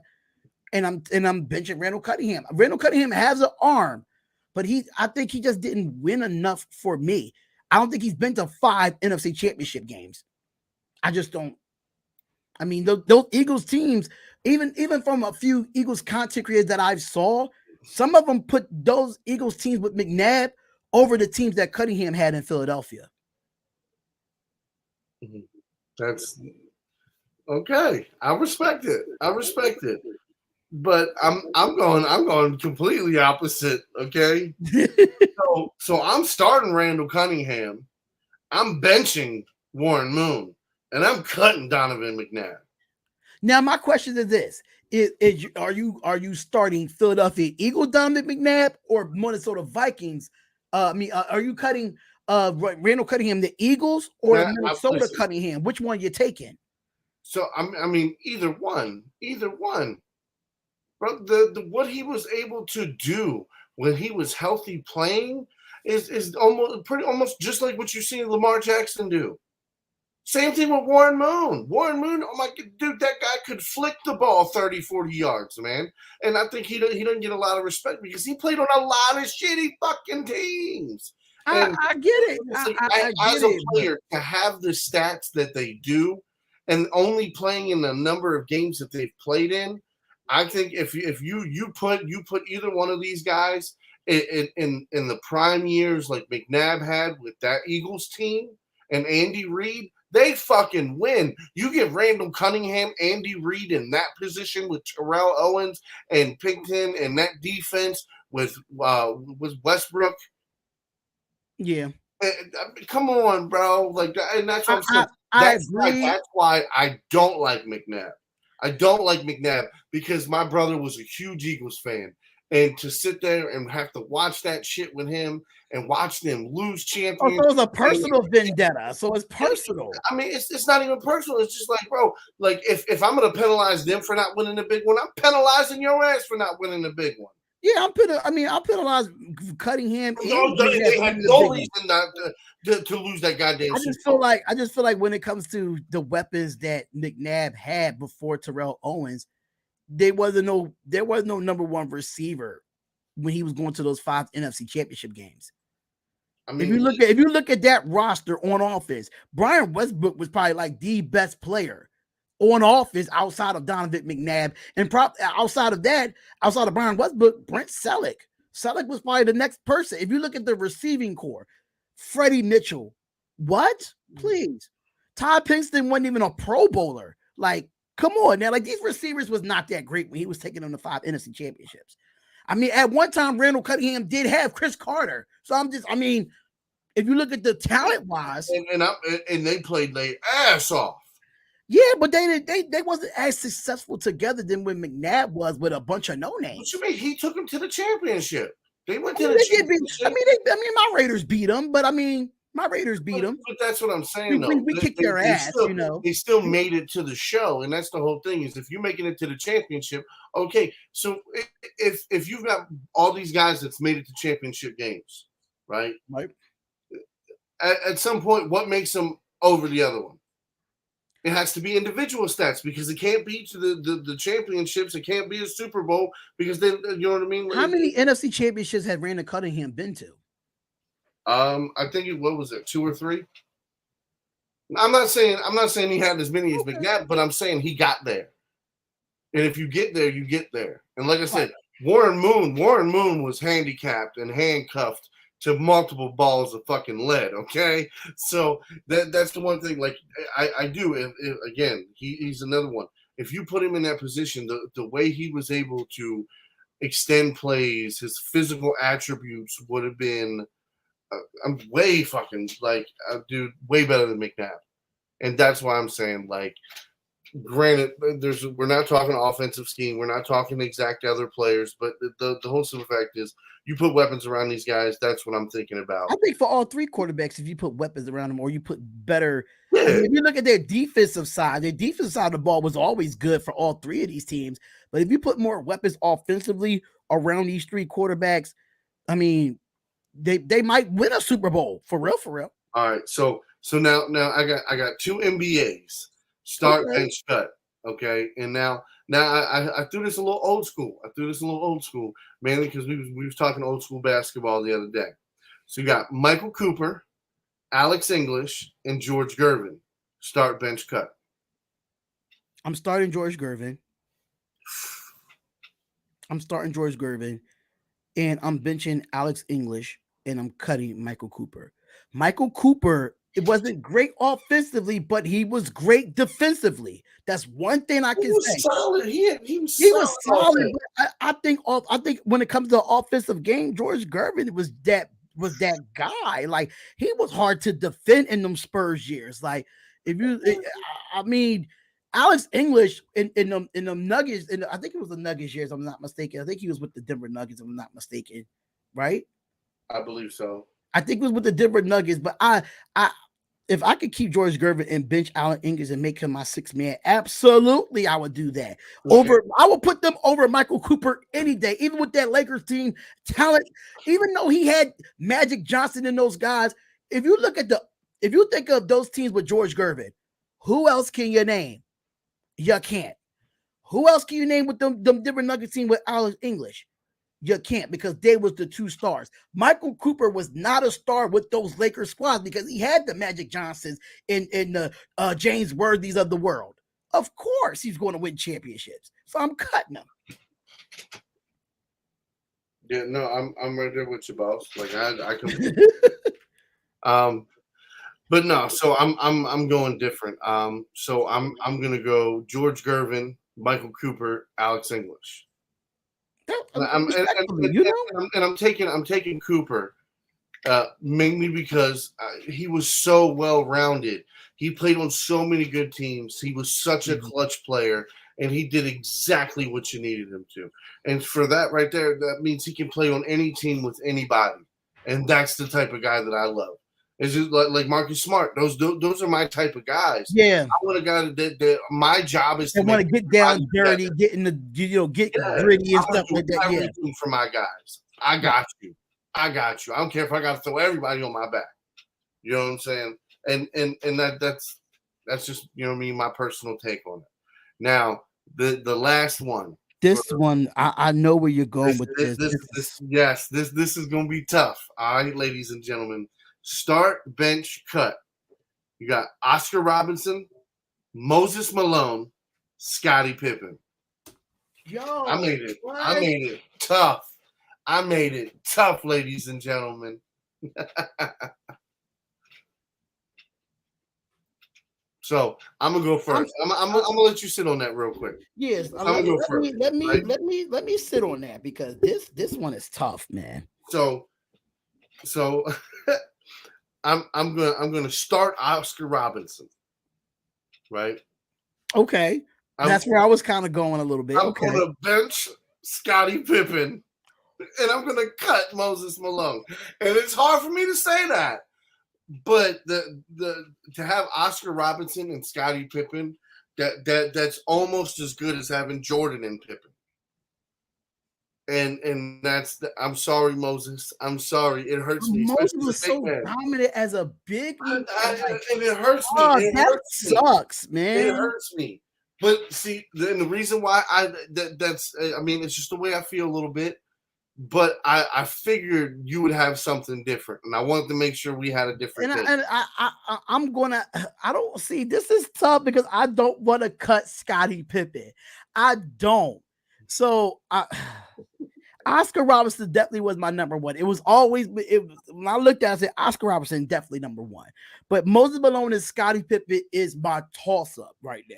and I'm benching Randall Cunningham. Randall Cunningham has an arm, but I think he just didn't win enough for me. I don't think he's been to 5 NFC championship games. I just don't. I mean, those Eagles teams, even from a few Eagles content creators that I've saw, some of them put those Eagles teams with McNabb over the teams that Cunningham had in Philadelphia. That's okay. I respect it. But I'm going completely opposite. Okay. so I'm starting Randall Cunningham. I'm benching Warren Moon. And I'm cutting Donovan McNabb. Now, my question is this: are you starting Philadelphia Eagles Donovan McNabb or Minnesota Vikings? Are you cutting Randall Cunningham the Eagles or Minnesota Cunningham? Which one you taking? So I mean, either one. Bro, what he was able to do when he was healthy playing is almost just like what you see Lamar Jackson do. Same thing with Warren Moon. Oh my dude, that guy could flick the ball 30, 40 yards, man. And I think he doesn't get a lot of respect because he played on a lot of shitty fucking teams. I get it. As a player, to have the stats that they do and only playing in the number of games that they've played in, I think if you put either one of these guys in the prime years like McNabb had with that Eagles team and Andy Reid, they fucking win. You get Randall Cunningham, Andy Reid in that position with Terrell Owens and Payton and that defense with Westbrook. Yeah. Come on, bro. Like, and that's what I'm saying. I agree. That's why I don't like McNabb. I don't like McNabb because my brother was a huge Eagles fan. And to sit there and have to watch that shit with him and watch them lose champions. Oh, so it's a personal vendetta. So it's personal. I mean, it's not even personal. It's just like, bro, like if I'm going to penalize them for not winning the big one, I'm penalizing your ass for not winning the big one. Yeah, I'll penalize Cunningham. They had no reason not to lose that goddamn. I just feel like when it comes to the weapons that McNabb had before Terrell Owens, there was no number one receiver when he was going to those 5 NFC championship games. I mean, if you look at that roster on offense, Brian Westbrook was probably like the best player on offense outside of Donovan McNabb, and outside of Brian Westbrook, Brent Selleck. Selleck was probably the next person. If you look at the receiving core, Freddie Mitchell, what? Please, Todd Pinkston wasn't even a Pro Bowler. Like, come on now, like these receivers was not that great when he was taking them to 5 NFC championships. I mean, at one time, Randall Cunningham did have Chris Carter. So if you look at the talent wise, and they played their ass off. Yeah, but they wasn't as successful together than when McNabb was with a bunch of no names. What you mean? He took him to the championship. They went I to mean, the they did beat, championship. my Raiders beat them, but I mean, my Raiders beat them. But that's what I'm saying, though. We kicked their ass, still, you know. They still made it to the show, and that's the whole thing. Is if you're making it to the championship, okay. So if you've got all these guys that's made it to championship games, right? Right. At some point, what makes them over the other one? It has to be individual stats because it can't be to the championships. It can't be a Super Bowl because then you know what I mean. How many NFC championships had Randall Cunningham been to? I think what was it, 2 or 3? I'm not saying he had as many as McNabb, but I'm saying he got there. And if you get there, you get there. And like I said, Warren Moon was handicapped and handcuffed to multiple balls of fucking lead. Okay, so that's the one thing. Like I do. Again, he's another one. If you put him in that position, the way he was able to extend plays, his physical attributes would have been. I'm way fucking dude, way better than McNabb, and that's why I'm saying like. Granted, we're not talking offensive scheme. We're not talking exact other players, but the whole simple fact is you put weapons around these guys. That's what I'm thinking about. I think for all 3 quarterbacks, if you put weapons around them or you put better, I mean, if you look at their defensive side of the ball was always good for all 3 of these teams. But if you put more weapons offensively around these 3 quarterbacks, I mean, they might win a Super Bowl for real. All right, so now I got 2 MBAs. Start, bench, cut. Okay, and now I threw this a little old school. Mainly because we was talking old school basketball the other day. So you got Michael Cooper, Alex English, and George Garvin. Start, bench, cut. I'm starting George Garvin, and I'm benching Alex English, and I'm cutting Michael Cooper. Michael Cooper, it wasn't great offensively, but he was great defensively. That's one thing I can say. Solid. He was solid. But I think when it comes to the offensive game, George Garvin was that guy. Like he was hard to defend in them Spurs years. Like I mean, Alex English in them Nuggets, I think it was the Nuggets years. I'm not mistaken. I think he was with the Denver Nuggets. If I'm not mistaken, right? I believe so. I think it was with the Denver Nuggets, but if I could keep George Garvin and bench Allen English and make him my 6th man, absolutely I would do that. Okay. I would put them over Michael Cooper any day, even with that Lakers team talent. Even though he had Magic Johnson and those guys, if you think of those teams with George Garvin, who else can you name? You can't. Who else can you name with them Denver Nuggets team with Allen English? You can't, because they was the 2 stars. Michael Cooper was not a star with those Lakers squads because he had the Magic Johnsons and the James Worthies of the world. Of course, he's going to win championships. So I'm cutting him. Yeah, no, I'm right there with you, boss. Like I can. But no, so I'm going different. So I'm gonna go George Garvin, Michael Cooper, Alex English. I'm taking Cooper mainly because he was so well rounded. He played on so many good teams. He was such a clutch player, and he did exactly what you needed him to. And for that right there, that means he can play on any team with anybody, and that's the type of guy that I love. It's just like Marcus Smart. Those are my type of guys. Yeah, I want a guy that my job is to want to get down dirty, get in the get gritty and stuff like that. Yeah, for my guys, I got you. I don't care if I got to throw everybody on my back. You know what I'm saying? And that's just my personal take on it. Now the last one. This one, I know where you're going with this. This is gonna be tough. All right, ladies and gentlemen. Start, bench, cut. You got Oscar Robertson, Moses Malone, Scottie Pippen. Yo, I made it tough. I made it tough, ladies and gentlemen. So I'm gonna go first. I'm gonna let you sit on that real quick. Yes, I'm gonna go first. Let me sit on that because this one is tough, man. So I'm gonna start Oscar Robinson, right? Okay, that's where I was kind of going a little bit. I'm gonna bench Scottie Pippen. and I'm going to cut Moses Malone. And it's hard for me to say that. But the to have Oscar Robertson and Scottie Pippen, that's almost as good as having Jordan and Pippen. And that's I'm sorry, Moses. I'm sorry. It hurts me. Moses Especially was as a big so man. dominant as a big man. And it hurts me. Oh, It that hurts me. sucks, man. It hurts me. But see, the reason why that's I mean, it's just the way I feel a little bit. But I figured you would have something different, and I wanted to make sure we had a different thing. I'm gonna. I don't see. This is tough because I don't want to cut Scottie Pippen. I don't. So Oscar Robertson definitely was my number one. It was always when I looked at it, I said Oscar Robertson definitely number one. But Moses Malone and Scottie Pippen is my toss up right now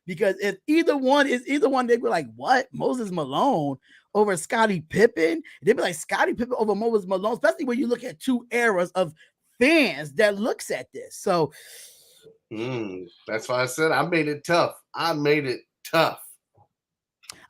because if either one, they'd be like, "What? Moses Malone over Scottie Pippen?" They'd be like Scottie Pippen over Moses Malone, especially when you look at two eras of fans that looks at this. So that's why I said I made it tough.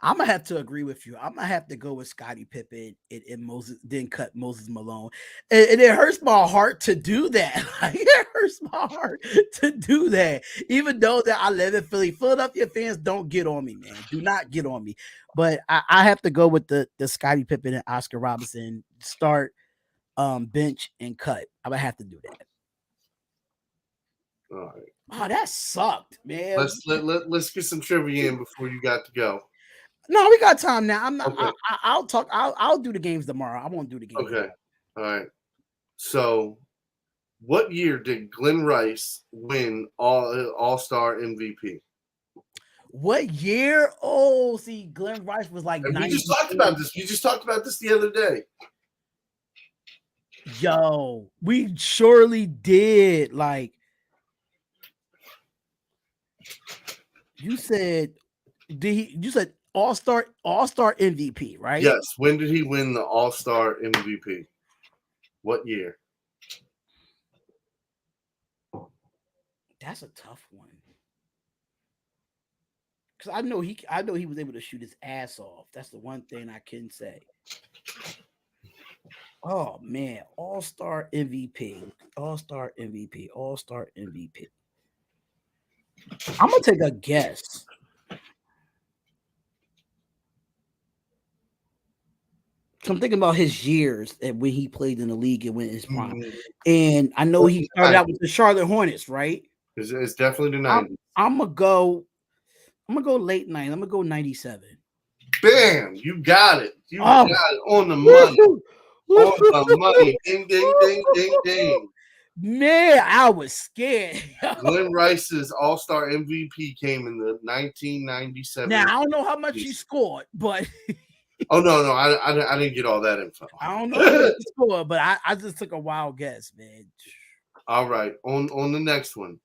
I'm gonna have to agree with you. I'm gonna have to go with Scottie Pippen and Moses, then cut Moses Malone. And it hurts my heart to do that. It hurts my heart to do that. Even though that I live in Philly, Philadelphia fans don't get on me, man. Do not get on me. But I have to go with the Scottie Pippen and Oscar Robertson start, bench and cut. I'm gonna have to do that. All right. Oh, that sucked, man. Let's get some trivia in before you got to go. No, we got time now. I'm not. Okay. I'll talk. I'll do the games tomorrow. I won't do the games. Okay. All right. So, what year did Glenn Rice win All-Star MVP? What year? Oh, see, Glenn Rice was like. And we just talked about this. We just talked about this the other day. Yo, we surely did. Like you said, you said All-Star MVP, right? Yes. When did he win the All-Star MVP? What year? That's a tough one. Because I know he was able to shoot his ass off. That's the one thing I can say. Oh man, All-Star MVP. I'm gonna take a guess. So I'm thinking about his years and when he played in the league and went in his prime. And I know he started out with the Charlotte Hornets, right? It's definitely the 90s. I'm gonna go late 90s. I'm gonna go 97. Bam! You got it. You got it on the money. On the money. Ding, ding, ding, ding, ding. Man, I was scared. Glenn Rice's All-Star MVP came in the 1997. Now, I don't know how much he scored, but... Oh, no. I didn't get all that info. I don't know how much he scored, but I just took a wild guess, man. All right. On the next one.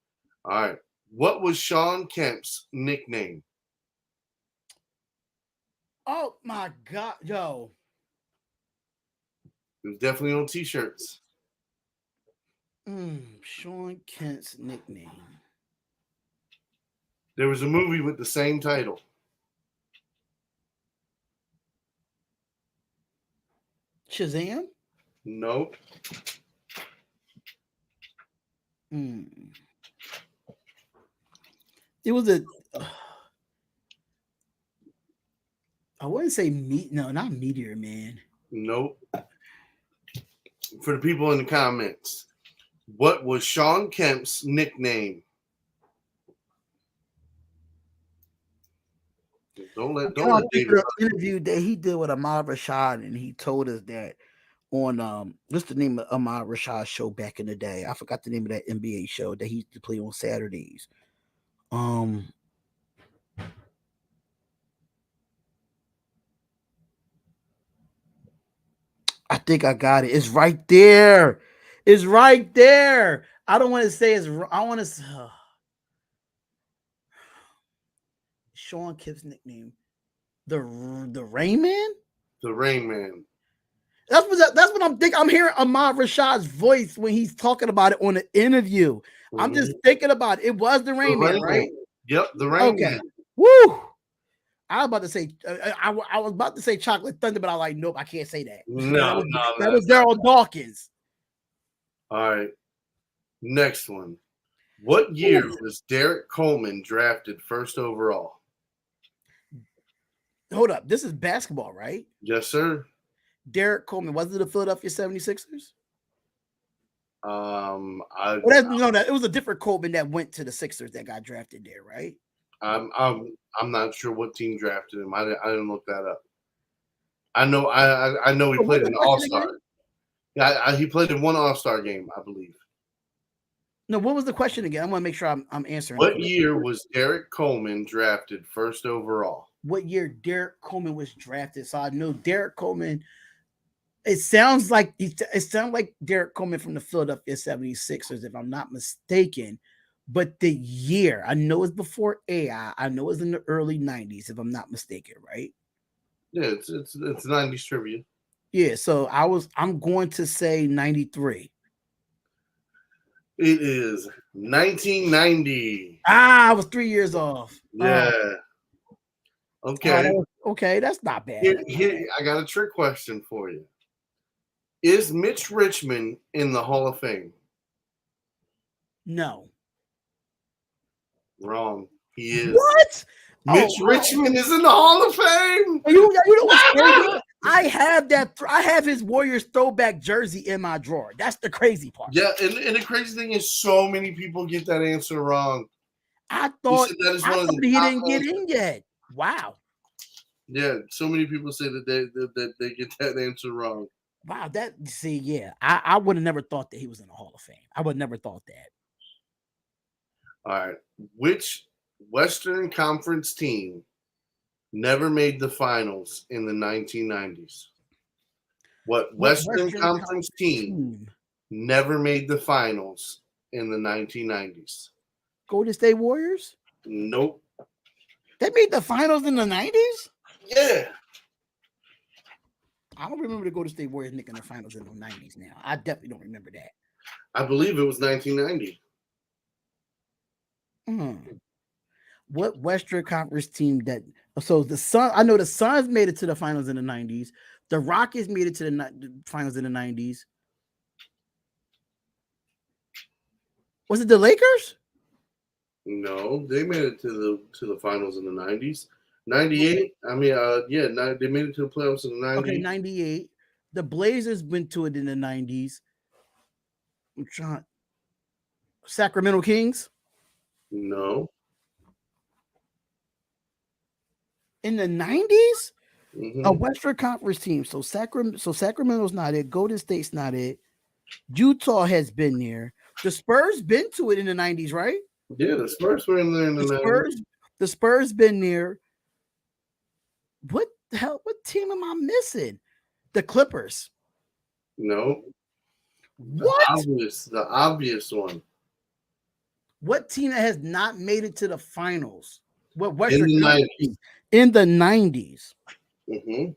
All right. What was Shawn Kemp's nickname? Oh, my God. Yo. It was definitely on T-shirts. Shawn Kemp's nickname. There was a movie with the same title. Shazam? Nope. It was I wouldn't say not Meteor Man. Nope. For the people in the comments, what was Shawn Kemp's nickname? Don't let the interview that he did with Ahmad Rashad, and he told us that on what's the name of Ahmad Rashad's show back in the day? I forgot the name of that NBA show that he used to play on Saturdays. I think I got it. It's right there. It's right there. I don't want to say it's. I want to. Shawn Kemp's nickname, the Rain Man. The Rain Man. That's what I'm thinking. I'm hearing Ahmad Rashad's voice when he's talking about it on the interview. Mm-hmm. I'm just thinking about it. It was the Rain Man, right? Yep, the Rain Man. Woo! I was about to say I was about to say Chocolate Thunder, but I was like, nope, I can't say that. No, that was Daryl Hopkins. All right. Next one. What year was Derek Coleman drafted first overall? Hold up. This is basketball, right? Yes, sir. Derek Coleman. Was it the Philadelphia 76ers? It was a different Coleman that went to the Sixers that got drafted there, right? I'm not sure what team drafted him. I didn't look that up. I know he played in the All-Star. Yeah, he played in one All-Star game, I believe. No, what was the question again? I want to make sure I'm answering. What year was Derek Coleman drafted first overall? What year Derek Coleman was drafted? So I know Derek Coleman. It sounds like Derek Coleman from the Philadelphia 76ers, if I'm not mistaken. But the year, I know it's before AI. I know it's in the early 90s, if I'm not mistaken, right? Yeah, it's 90s trivia. Yeah, so I'm going to say 93. It is 1990. I was 3 years off. Yeah. Okay. Okay, that's not bad. Here, I got a trick question for you. Is Mitch Richmond in the Hall of Fame? No. Wrong. He is. What? Mitch Richmond is in the Hall of Fame. You know what's crazy? I have his Warriors throwback jersey in my drawer. That's the crazy part. Yeah, and the crazy thing is, so many people get that answer wrong. I thought he didn't get in yet. Wow. Yeah, so many people say that they get that answer wrong. Wow, I would have never thought that he was in the Hall of Fame. I would have never thought that. All right. Which Western Conference team never made the finals in the 1990s? What Western Conference team never made the finals in the 1990s? Golden State Warriors? Nope. They made the finals in the 90s? Yeah. I don't remember the Golden State Warriors making the finals in the 90s now. I definitely don't remember that. I believe it was 1990. What Western Conference team so the Sun, I know the Suns made it to the finals in the 90s. The Rockets made it to the finals in the 90s. Was it the Lakers? No, they made it to the finals in the 90s. 98. I mean, they made it to the playoffs in the 90s. Okay, 98. The Blazers went to it in the 90s. I'm trying. Sacramento Kings? No. In the 90s? Mm-hmm. A Western Conference team. So Sacramento's not it. Golden State's not it. Utah has been there. The Spurs been to it in the 90s, right? Yeah, the Spurs were in there in the 90s. The Spurs been there. What the hell? What team am I missing? The Clippers. No. What? The obvious one. What team that has not made it to the finals? What Western in the 90s? In the 90s. Mm-hmm.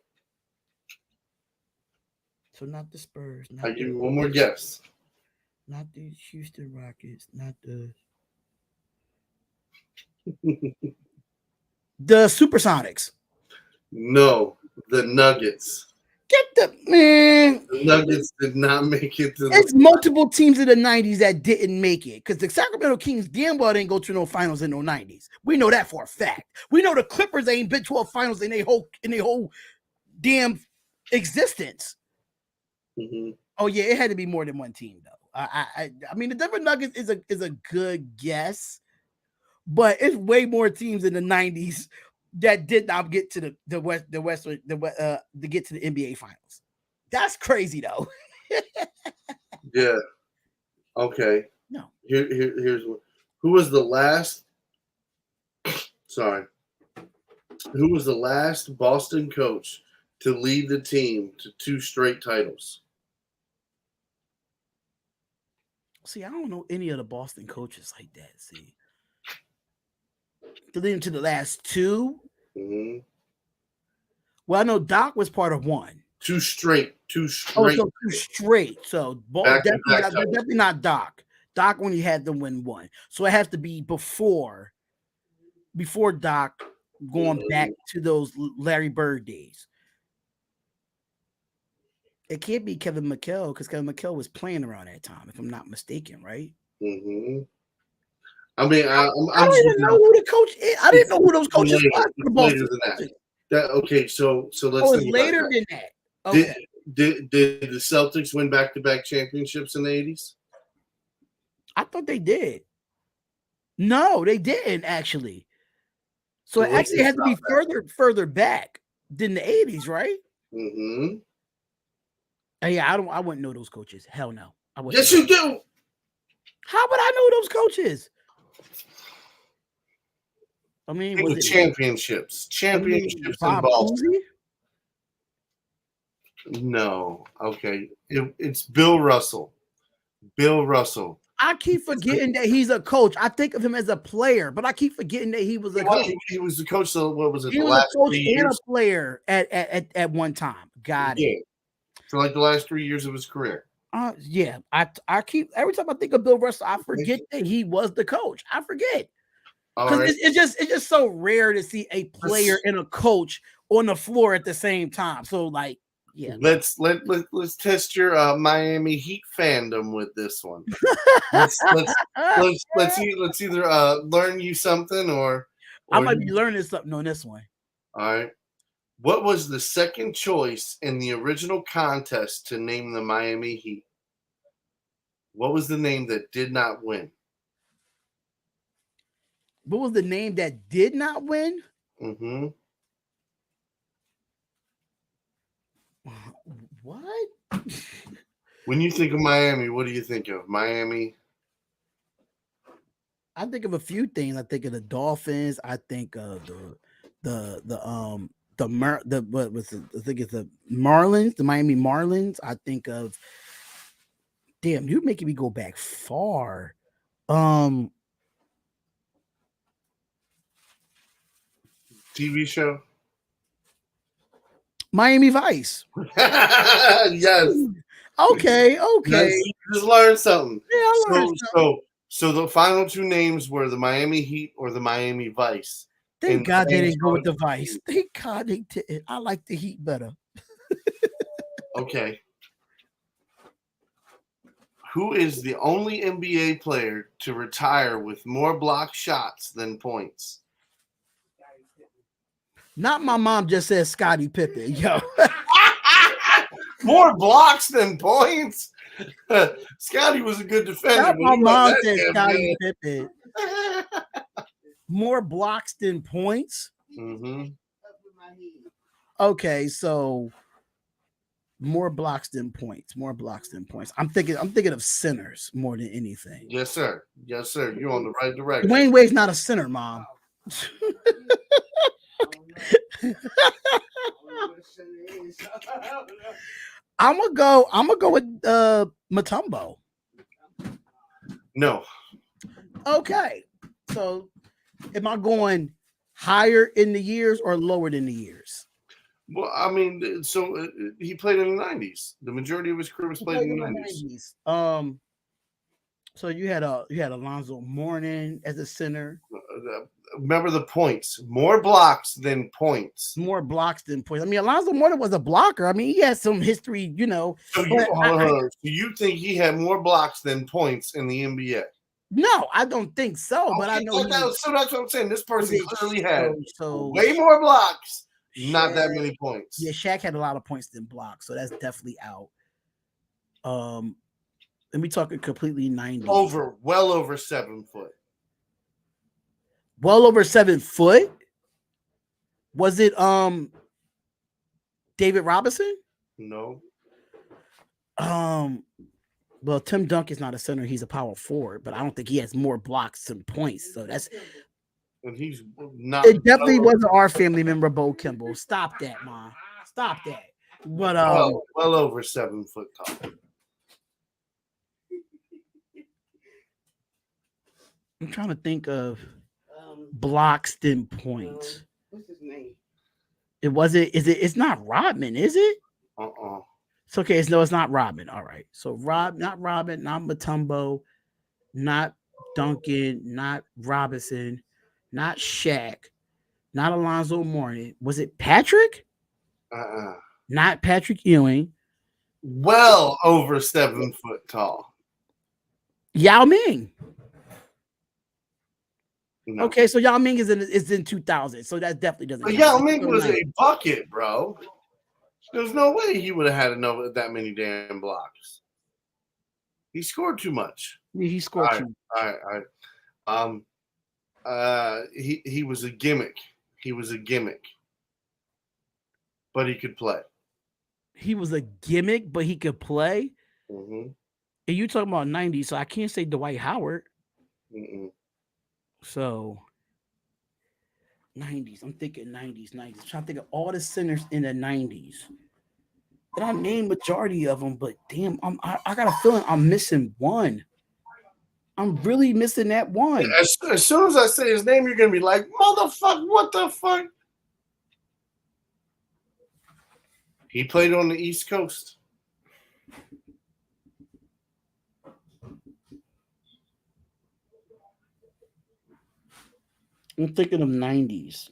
So not the Spurs. I'll give you one more guess. Not the Houston Rockets. Not the the Supersonics. No, the Nuggets. Get the man. The Nuggets did not make it to It's multiple teams in the 90s that didn't make it because the Sacramento Kings damn well didn't go to no finals in the 90s. We know that for a fact. We know the Clippers ain't been to a finals in their whole damn existence. Mm-hmm. Oh yeah, it had to be more than one team though. I mean the Denver Nuggets is a good guess, but it's way more teams in the 90s that did not get to to get to the NBA finals. That's crazy though. Yeah. Okay. No. Here's what. Who was the last Boston coach to lead the team to 2 straight titles? See, I don't know any of the Boston coaches like that. See, to lead them to the last 2. Mm-hmm. Well, I know Doc was part of 1. 2 straight. Oh, so 2 straight. So definitely not Doc. Doc only had them win 1. So it has to be before Doc going back to those Larry Bird days. It can't be Kevin McHale because Kevin McHale was playing around that time, if I'm not mistaken, right? Mm-hmm. I mean, I don't even know who the coach is. I didn't know who those coaches were. Later than that. Okay, so let's it's think later about that. than that. Okay. Did the Celtics win back-to-back championships in the 80s? I thought they did. No, they didn't actually. So it actually had to be further back than the 80s, right? Mm-hmm. Yeah, I wouldn't know those coaches. Hell no. Yes, you do. How would I know those coaches? I mean, was it championships? Championships in Boston. Uzi? No. Okay. It's Bill Russell. Bill Russell. I keep forgetting that he's a coach. I think of him as a player, but I keep forgetting that he was a coach. He was the coach. So what was it? He was a coach and a player at one time. Got it. For like the last 3 years of his career. Yeah. I keep every time I think of Bill Russell, I forget that he was the coach. I forget. Because it's just so rare to see a player and a coach on the floor at the same time. So like, yeah. Let's test your Miami Heat fandom with this one. let's either learn you something or I might be learning something on this one. All right. What was the second choice in the original contest to name the Miami Heat? What was the name that did not win? What was the name that did not win? Mm-hmm. What? When you think of Miami, what do you think of? Miami? I think of a few things. I think of the Dolphins. I think of the Marlins, the Miami Marlins. I think of, damn, you're making me go back far. TV show? Miami Vice. Yes. Okay. Yes, just learn something. Yeah, I learned something. So the final two names were the Miami Heat or the Miami Vice. Thank God they didn't go with the Vice. Thank God they did. I like the Heat better. Okay. Who is the only NBA player to retire with more block shots than points? Not my mom just said Scottie Pippen. Yo. More blocks than points? Scottie was a good defender. Not my mom said Scottie Pippen. More blocks than points? Mm-hmm. Okay, so more blocks than points. More blocks than points. I'm thinking of centers more than anything. Yes, sir. Yes, sir. You're on the right direction. Dwayne Wade's not a center, Mom. I'm gonna go with Mutombo. No. Okay. So am I going higher in the years or lower than the years? Well, I mean, so he played in the 90s. The majority of his career was played in the 90s. So you had Alonzo Mourning as a center. Remember the points. More blocks than points. More blocks than points. I mean, Alonzo Mourning was a blocker. I mean, he has some history, you know. So you think he had more blocks than points in the NBA? No, I don't think so. But I know. So that's what I'm saying. This person clearly had so way more blocks, not that many points. Yeah, Shaq had a lot of points than blocks, so that's definitely out. And we talking completely 90s. Well over 7 foot. Well over 7 foot? Was it David Robinson? No. Well, Tim Duncan's not a center, he's a power forward, but I don't think he has more blocks than points. So that's and he's not. It definitely wasn't our family member, Bo Kimball. Stop that, Mom. Stop that. But well over 7 foot tall. I'm trying to think of blocks than points. What's his name? It's not Rodman, is it? It's okay. It's not Rodman. All right. So not Rodman, not Mutombo, not Duncan, not Robinson, not Shaq. Not Alonzo Mourning. Was it Patrick? Uh-uh. Not Patrick Ewing. Well over 7 foot tall. Yao Ming. No. Okay, so Yao Ming is in 2000, so that definitely doesn't. But count. Yao Ming was a bucket, bro. There's no way he would have had that many damn blocks. He scored too much. Yeah, he scored too. All right. He was a gimmick. He was a gimmick, but he could play. He was a gimmick, but he could play. Mm-hmm. And you talking about 90s, so I can't say Dwight Howard. Mm-mm. So 90s. I'm thinking 90s. I'm trying to think of all the centers in the 90s. And I named majority of them, but damn, I got a feeling I'm missing one. I'm really missing that one. As soon as I say his name, you're gonna be like, "Motherfucker, what the fuck?" He played on the East Coast. I'm thinking of 90s.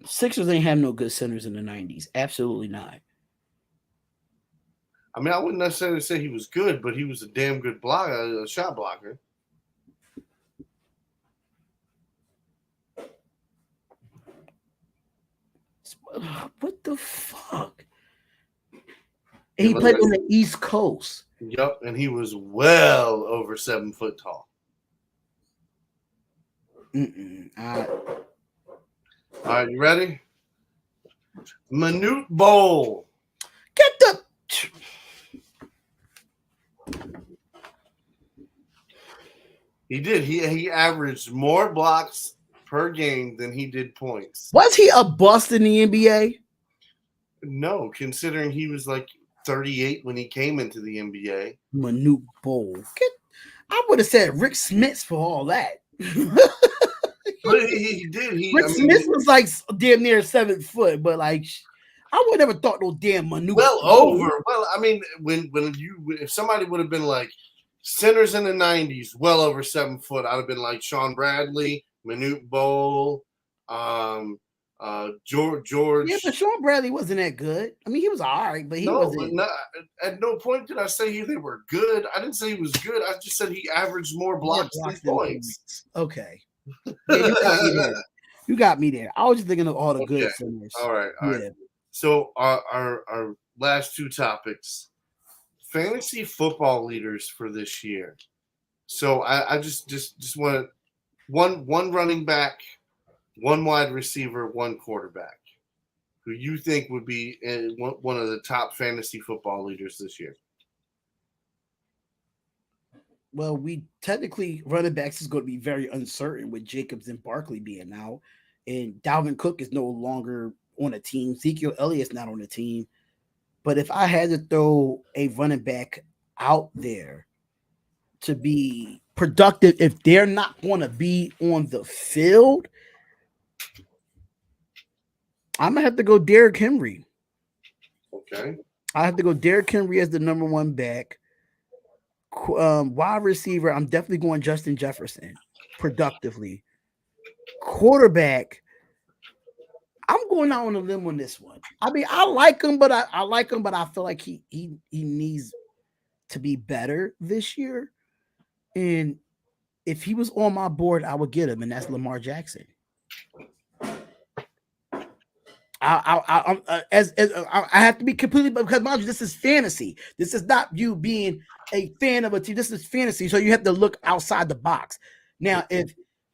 Sixers ain't have no good centers in the 90s. Absolutely not. I mean, I wouldn't necessarily say he was good, but he was a damn good blocker, a shot blocker. What the fuck? He played on the East Coast. Yep, and he was well over 7 foot tall. All right, you ready? Manute Bol. Get the. He did. He averaged more blocks per game than he did points. Was he a bust in the NBA? No, considering he was like 38 when he came into the NBA. Manute Bol. I would have said Rick Smits for all that. But he did. Rick Smits was like damn near 7 foot, but like I would never thought no damn Manute. Well over. Well, I mean, if somebody would have been like centers in the 90s, well over 7 foot, I'd have been like Sean Bradley, Manute Bol, George. Yeah, but Sean Bradley wasn't that good. I mean, he was all right, but he wasn't. At no point did I say they were good. I didn't say he was good. I just said he averaged more blocks than points. Okay. Yeah, you got me there. I was just thinking of all the good centers. All right. So our last two topics: fantasy football leaders for this year. So I just want one running back, one wide receiver, one quarterback, who you think would be one of the top fantasy football leaders this year. Well, we technically running backs is going to be very uncertain with Jacobs and Barkley being out, and Dalvin Cook is no longer on a team. Ezekiel Elliott's not on the team. But if I had to throw a running back out there to be productive, if they're not going to be on the field, I'm gonna have to go Derrick Henry. Okay. I have to go Derrick Henry as the number one back. Wide receiver, I'm definitely going Justin Jefferson productively. Quarterback, I'm going out on a limb on this one. I mean, I like him, but I feel like he needs to be better this year. And if he was on my board, I would get him, and that's Lamar Jackson. I have to be completely, because mind you, this is fantasy. This is not you being a fan of a team. This is fantasy, so you have to look outside the box. Now,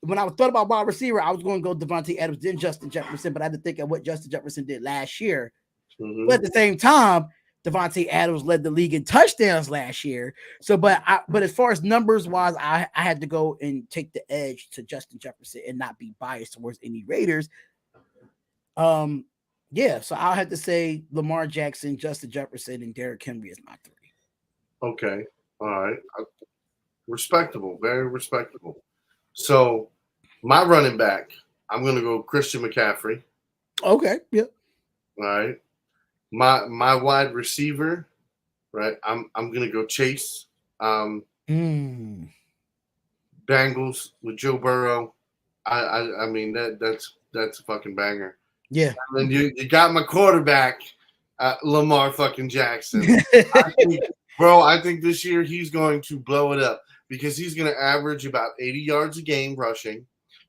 when I thought about wide receiver, I was going to go Devontae Adams, then Justin Jefferson, but I had to think of what Justin Jefferson did last year. Mm-hmm. But at the same time, Devontae Adams led the league in touchdowns last year. So, but as far as numbers wise, I had to go and take the edge to Justin Jefferson and not be biased towards any Raiders. Yeah, so I'll have to say Lamar Jackson, Justin Jefferson, and Derrick Henry is my three. Okay. All right. Respectable. Very respectable. So my running back, I'm going to go Christian McCaffrey. Okay. Yep. All right. My wide receiver, right? I'm going to go Chase. Bengals with Joe Burrow. I mean that's That's a fucking banger. Yeah. And then you got my quarterback, Lamar fucking Jackson. I think this year he's going to blow it up because he's going to average about 80 yards a game rushing.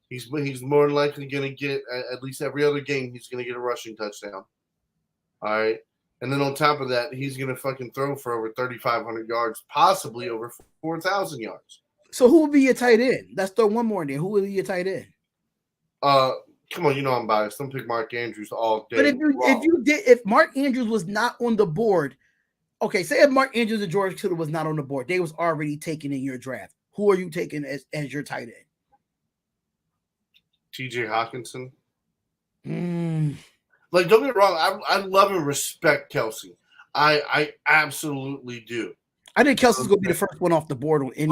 He's more than likely going to get at least every other game. He's going to get a rushing touchdown. All right. And then on top of that, he's going to fucking throw for over 3,500 yards, possibly over 4,000 yards. So who would be your tight end? Let's throw one more in there. Who would be your tight end? Come on, you know I'm biased. Don't pick Mark Andrews all day. But if Mark Andrews was not on the board, okay, say if Mark Andrews and George Kittle was not on the board, they was already taken in your draft. Who are you taking as your tight end? TJ Hawkinson. Like, don't get me wrong, I love and respect Kelsey. I absolutely do. I think Kelsey's gonna be the first one off the board in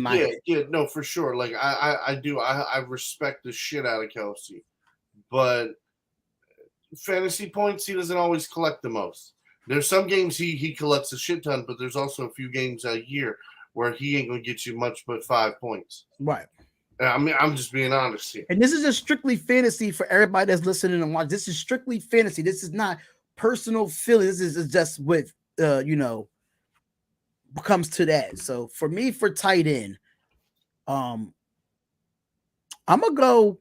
my head. Yeah, no, for sure. Like I do. I respect the shit out of Kelsey. But fantasy points, he doesn't always collect the most. There's some games he collects a shit ton, but there's also a few games a year where he ain't gonna get you much but 5 points. Right. I mean, I'm just being honest here. And this is just strictly fantasy for everybody that's listening and watching. This is strictly fantasy. This is not personal feelings. This is just with comes to that. So for me, for tight end, I'm gonna go.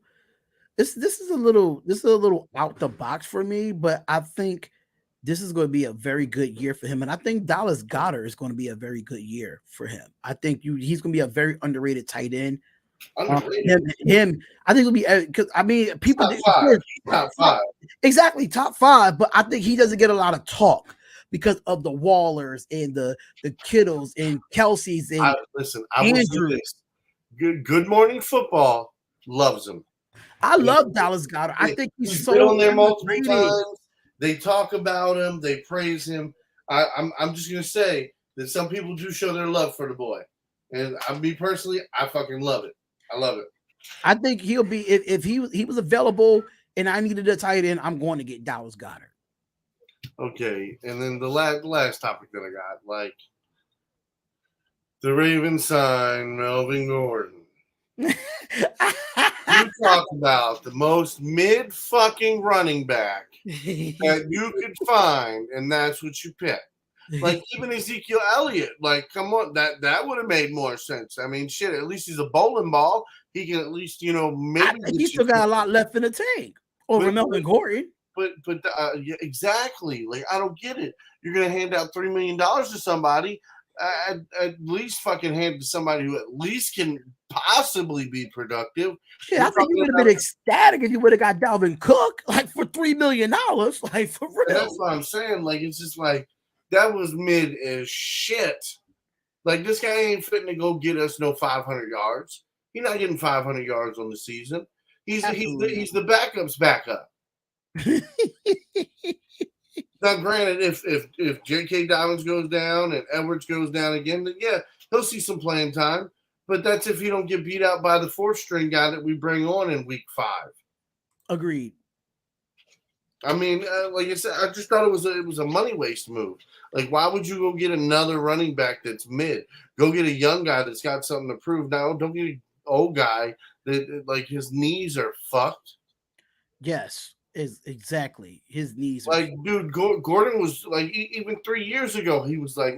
This is a little out the box for me, but I think this is going to be a very good year for him, and I think Dallas Goedert is going to be a very good year for him. I think he's going to be a very underrated tight end. Him, I think it'll be because I mean people top five. Exactly, top 5, but I think he doesn't get a lot of talk because of the Wallers and the Kittles and Kelseys and I will say this. Good Morning Football loves him. I love Dallas Goedert. I think he's so been on there multiple times. They talk about him. They praise him. I'm just gonna say that some people do show their love for the boy, and me personally, I fucking love it. I love it. I think he'll be if he was available and I needed a tight end, I'm going to get Dallas Goedert. Okay, and then the last topic that I got, like the Ravens sign Melvin Gordon. You talk about the most mid fucking running back that you could find, and that's what you pick. Like even Ezekiel Elliott, like come on, that would have made more sense. I mean, shit, at least he's a bowling ball. He can at least, maybe he still got a lot left in the tank over Melvin Gordon. But yeah, exactly. Like I don't get it. You're gonna hand out $3 million to somebody. At least fucking hand it to somebody who at least can possibly be productive. Yeah, I think you would have been ecstatic if you would have got Dalvin Cook like for $3 million. Like for real. That's what I'm saying. Like it's just like that was mid as shit. Like this guy ain't fitting to go get us no 500 yards. He's not getting 500 yards on the season. He's the backup's backup. Now, granted, if J.K. Dobbins goes down and Edwards goes down again, then yeah, he'll see some playing time. But that's if he don't get beat out by the 4th-string guy that we bring on in week 5. Agreed. I mean, like I said, I just thought it was a money waste move. Like, why would you go get another running back that's mid? Go get a young guy that's got something to prove. Now, don't get an old guy that like his knees are fucked. Yes. Is exactly his knees. Like, dude, Gordon was like even 3 years ago. He was like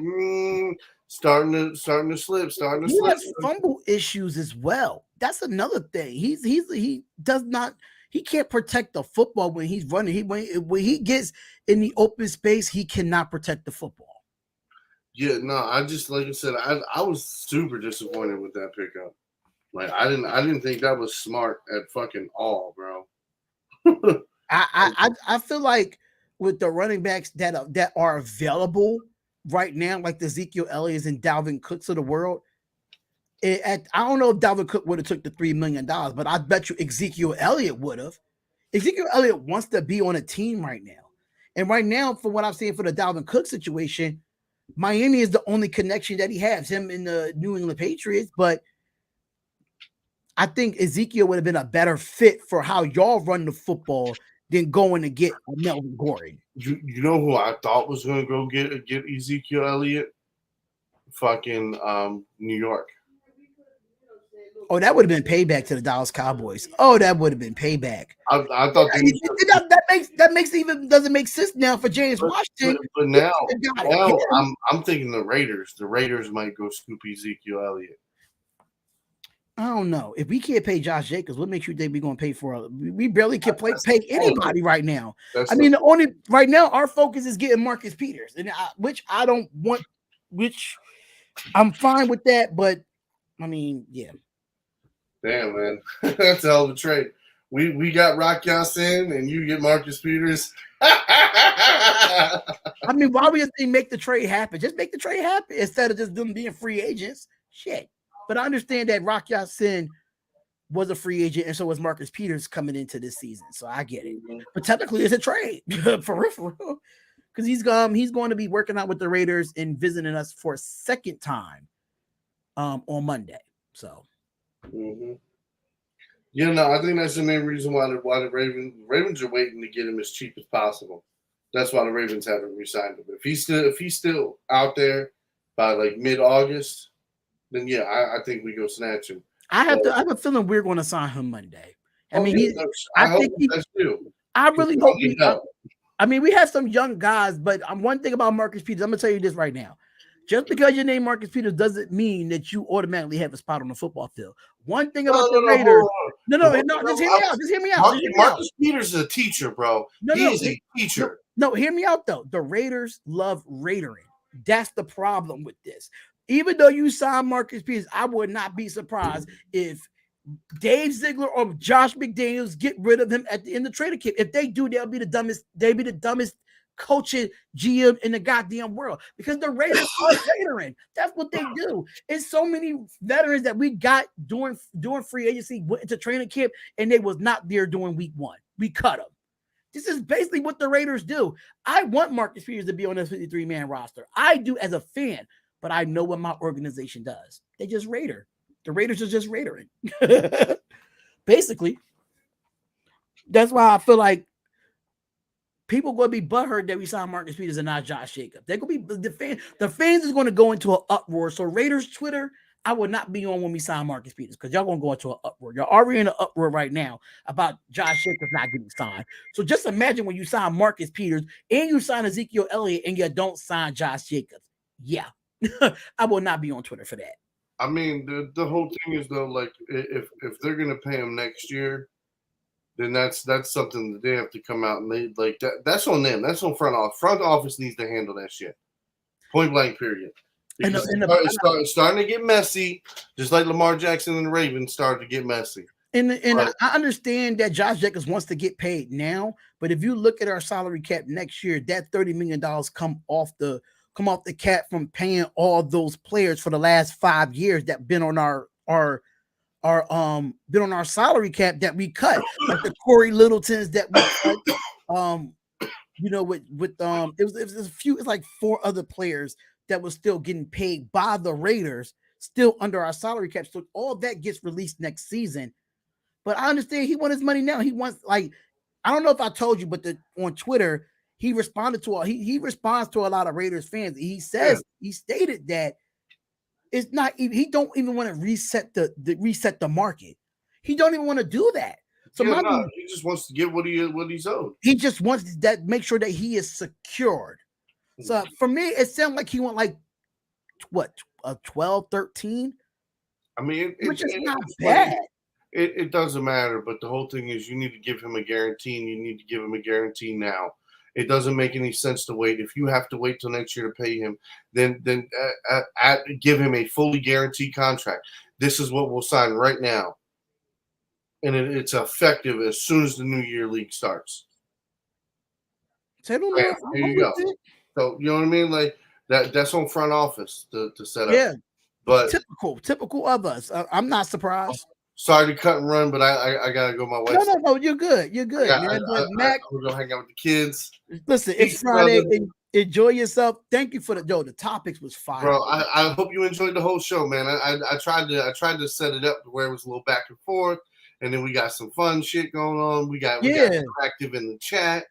starting to slip. He has fumble issues as well. That's another thing. He can't protect the football when he's running. When he gets in the open space, he cannot protect the football. Yeah, no, I just like I said, I was super disappointed with that pickup. Like I didn't think that was smart at fucking all, bro. I feel like with the running backs that are available right now, like the Ezekiel Elliott's and Dalvin Cooks of the world, I don't know if Dalvin Cook would have took the $3 million, but I bet you Ezekiel Elliott would have. Ezekiel Elliott wants to be on a team right now. And right now, for what I'm saying for the Dalvin Cook situation, Miami is the only connection that he has, him in the New England Patriots, but I think Ezekiel would have been a better fit for how y'all run the football than going to get Melvin Gordon. You know who I thought was going to go get Ezekiel Elliott? Fucking New York. Oh, that would have been payback to the Dallas Cowboys. Oh, that would have been payback. I thought that makes even doesn't make sense now for James Washington. But now Yeah. I'm thinking the Raiders. The Raiders might go scoop Ezekiel Elliott. I don't know. If we can't pay Josh Jacobs, what makes you think we're going to pay for? We barely can pay anybody right now. I mean, the only right now our focus is getting Marcus Peters, and which I don't want. Which I'm fine with that, but I mean, yeah. Damn, man, that's a hell of a trade. We got Rock Yassin, and you get Marcus Peters. I mean, why would you make the trade happen? Just make the trade happen instead of just them being free agents. Shit. But I understand that Rock Yassin was a free agent, and so was Marcus Peters coming into this season. So I get it. But technically, it's a trade for real. Because he's going to be working out with the Raiders and visiting us for a second time on Monday. So. Mm-hmm. Yeah, no, I think that's the main reason why the Ravens are waiting to get him as cheap as possible. That's why the Ravens haven't re-signed him. If he's still out there by like mid-August, then yeah, I think we go snatch him. I have a feeling we're going to sign him Monday. I mean, I hope that's too. I really hope I mean, we have some young guys, but one thing about Marcus Peters, I'm going to tell you this right now. Just because your name Marcus Peters doesn't mean that you automatically have a spot on the football field. One thing about the Raiders, just hear me out. Marcus Peters is a teacher, bro. He's a teacher. No, hear me out though. The Raiders love Raidering. That's the problem with this. Even though you signed Marcus Peters, I would not be surprised if Dave Ziegler or Josh McDaniels get rid of him at the end of training camp. If they do, they'll be the dumbest coaching GM in the goddamn world, because the Raiders are veteran. That's what they do. It's so many veterans that we got during free agency went into training camp and they was not there during week one. We cut them. This is basically what the Raiders do. I want Marcus Peters to be on this 53-man roster. I do as a fan, but I know what my organization does. They just Raider. The Raiders are just Raidering. Basically. That's why I feel like people going to be butthurt that we signed Marcus Peters and not Josh Jacobs. They're going to be the fans is going to go into an uproar. So Raiders Twitter, I would not be on when we sign Marcus Peters, because y'all going to go into an uproar. You're already in an uproar right now about Josh Jacobs not getting signed. So just imagine when you sign Marcus Peters and you sign Ezekiel Elliott and you don't sign Josh Jacobs. Yeah, I will not be on Twitter for that. I mean, the whole thing is though, like if they're going to pay him next year, then that's something that they have to come out and they like that. That's on them. That's on front office. Front office needs to handle that shit. Point blank. Period. It's starting to get messy, just like Lamar Jackson and the Ravens started to get messy. And I understand that Josh Jacobs wants to get paid now, but if you look at our salary cap next year, that $30 million come off the cap from paying all those players for the last 5 years that been on our salary cap that we cut, like the Corey Littletons that we cut. It was a few, it's like 4 other players that was still getting paid by the Raiders, still under our salary cap. So all that gets released next season. But I understand he wants his money now. He wants, like, I don't know if I told you, but on Twitter, he responded to he responds to a lot of Raiders fans. He says he stated that it's not even, he don't even want to reset the market. He don't even want to do that. So he just wants to get what he's owed. He just wants that, make sure that he is secured. So for me, it sounded like he went like what, 12, 13. I mean, which is not bad. It doesn't matter, but the whole thing is you need to give him a guarantee, and you need to give him a guarantee now. It doesn't make any sense to wait. If you have to wait till next year to pay him, then give him a fully guaranteed contract. This is what we'll sign right now, and it's effective as soon as the New Year League starts. There you go. So you know what I mean? Like that's on front office to set up. Yeah, but typical of us. I'm not surprised. Sorry to cut and run, but I gotta go my way. No, you're good. You're good, man. But Mac, we're gonna hang out with the kids. Listen, it's Friday. Enjoy yourself. Thank you for the topics was fire. Bro, I hope you enjoyed the whole show, man. I tried to set it up to where it was a little back and forth, and then we got some fun shit going on. We got active in the chat.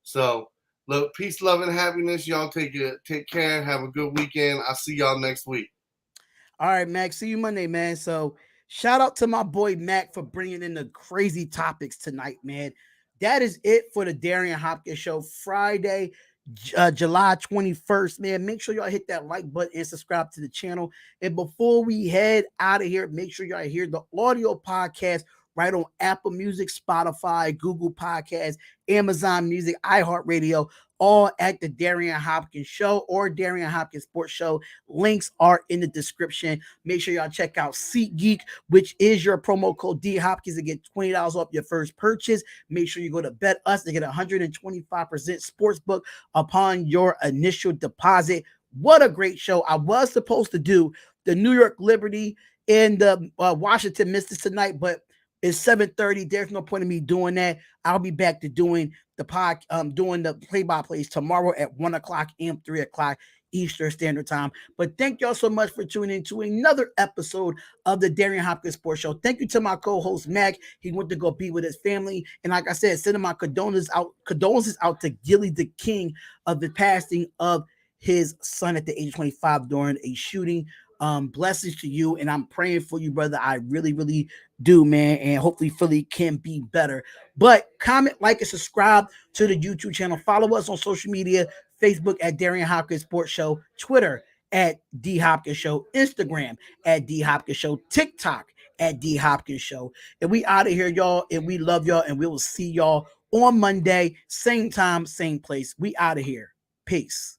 So look, peace, love, and happiness. Y'all take care. Have a good weekend. I'll see y'all next week. All right, Max. See you Monday, man. So Shout out to my boy Mac for bringing in the crazy topics tonight, man. That is it for the Darion Hopkins Show, Friday, July 21st, man. Make sure y'all hit that like button and subscribe to the channel. And before we head out of here, make sure y'all hear the audio podcast right on Apple Music, Spotify, Google Podcasts, Amazon Music, iHeartRadio, all at the Darion Hopkins Show or Darion Hopkins Sports Show. Links are in the description. Make sure y'all check out SeatGeek, which is your promo code DHopkins to get $20 off your first purchase. Make sure you go to Bet Us to get 125% sportsbook upon your initial deposit. What a great show. I was supposed to do the New York Liberty and the Washington Mystics tonight, but it's 7:30. There's no point in me doing that. I'll be back to doing the play-by-plays tomorrow at 1 o'clock and 3 o'clock Eastern Standard Time. But thank y'all so much for tuning in to another episode of the Darion Hopkins Sports Show. Thank you to my co-host Mac. He went to go be with his family, and like I said, sending my condolences out to Gilly, the king of the passing of his son at the age of 25 during a shooting. Blessings to you, and I'm praying for you, brother. I really, really do, man, and hopefully Philly can be better. But comment, like, and subscribe to the YouTube channel. Follow us on social media, Facebook at Darion Hopkins Sports Show, Twitter at DHopkins Show, Instagram at DHopkins Show, TikTok at DHopkins Show. And we out of here, y'all, and we love y'all, and we will see y'all on Monday, same time, same place. We out of here. Peace.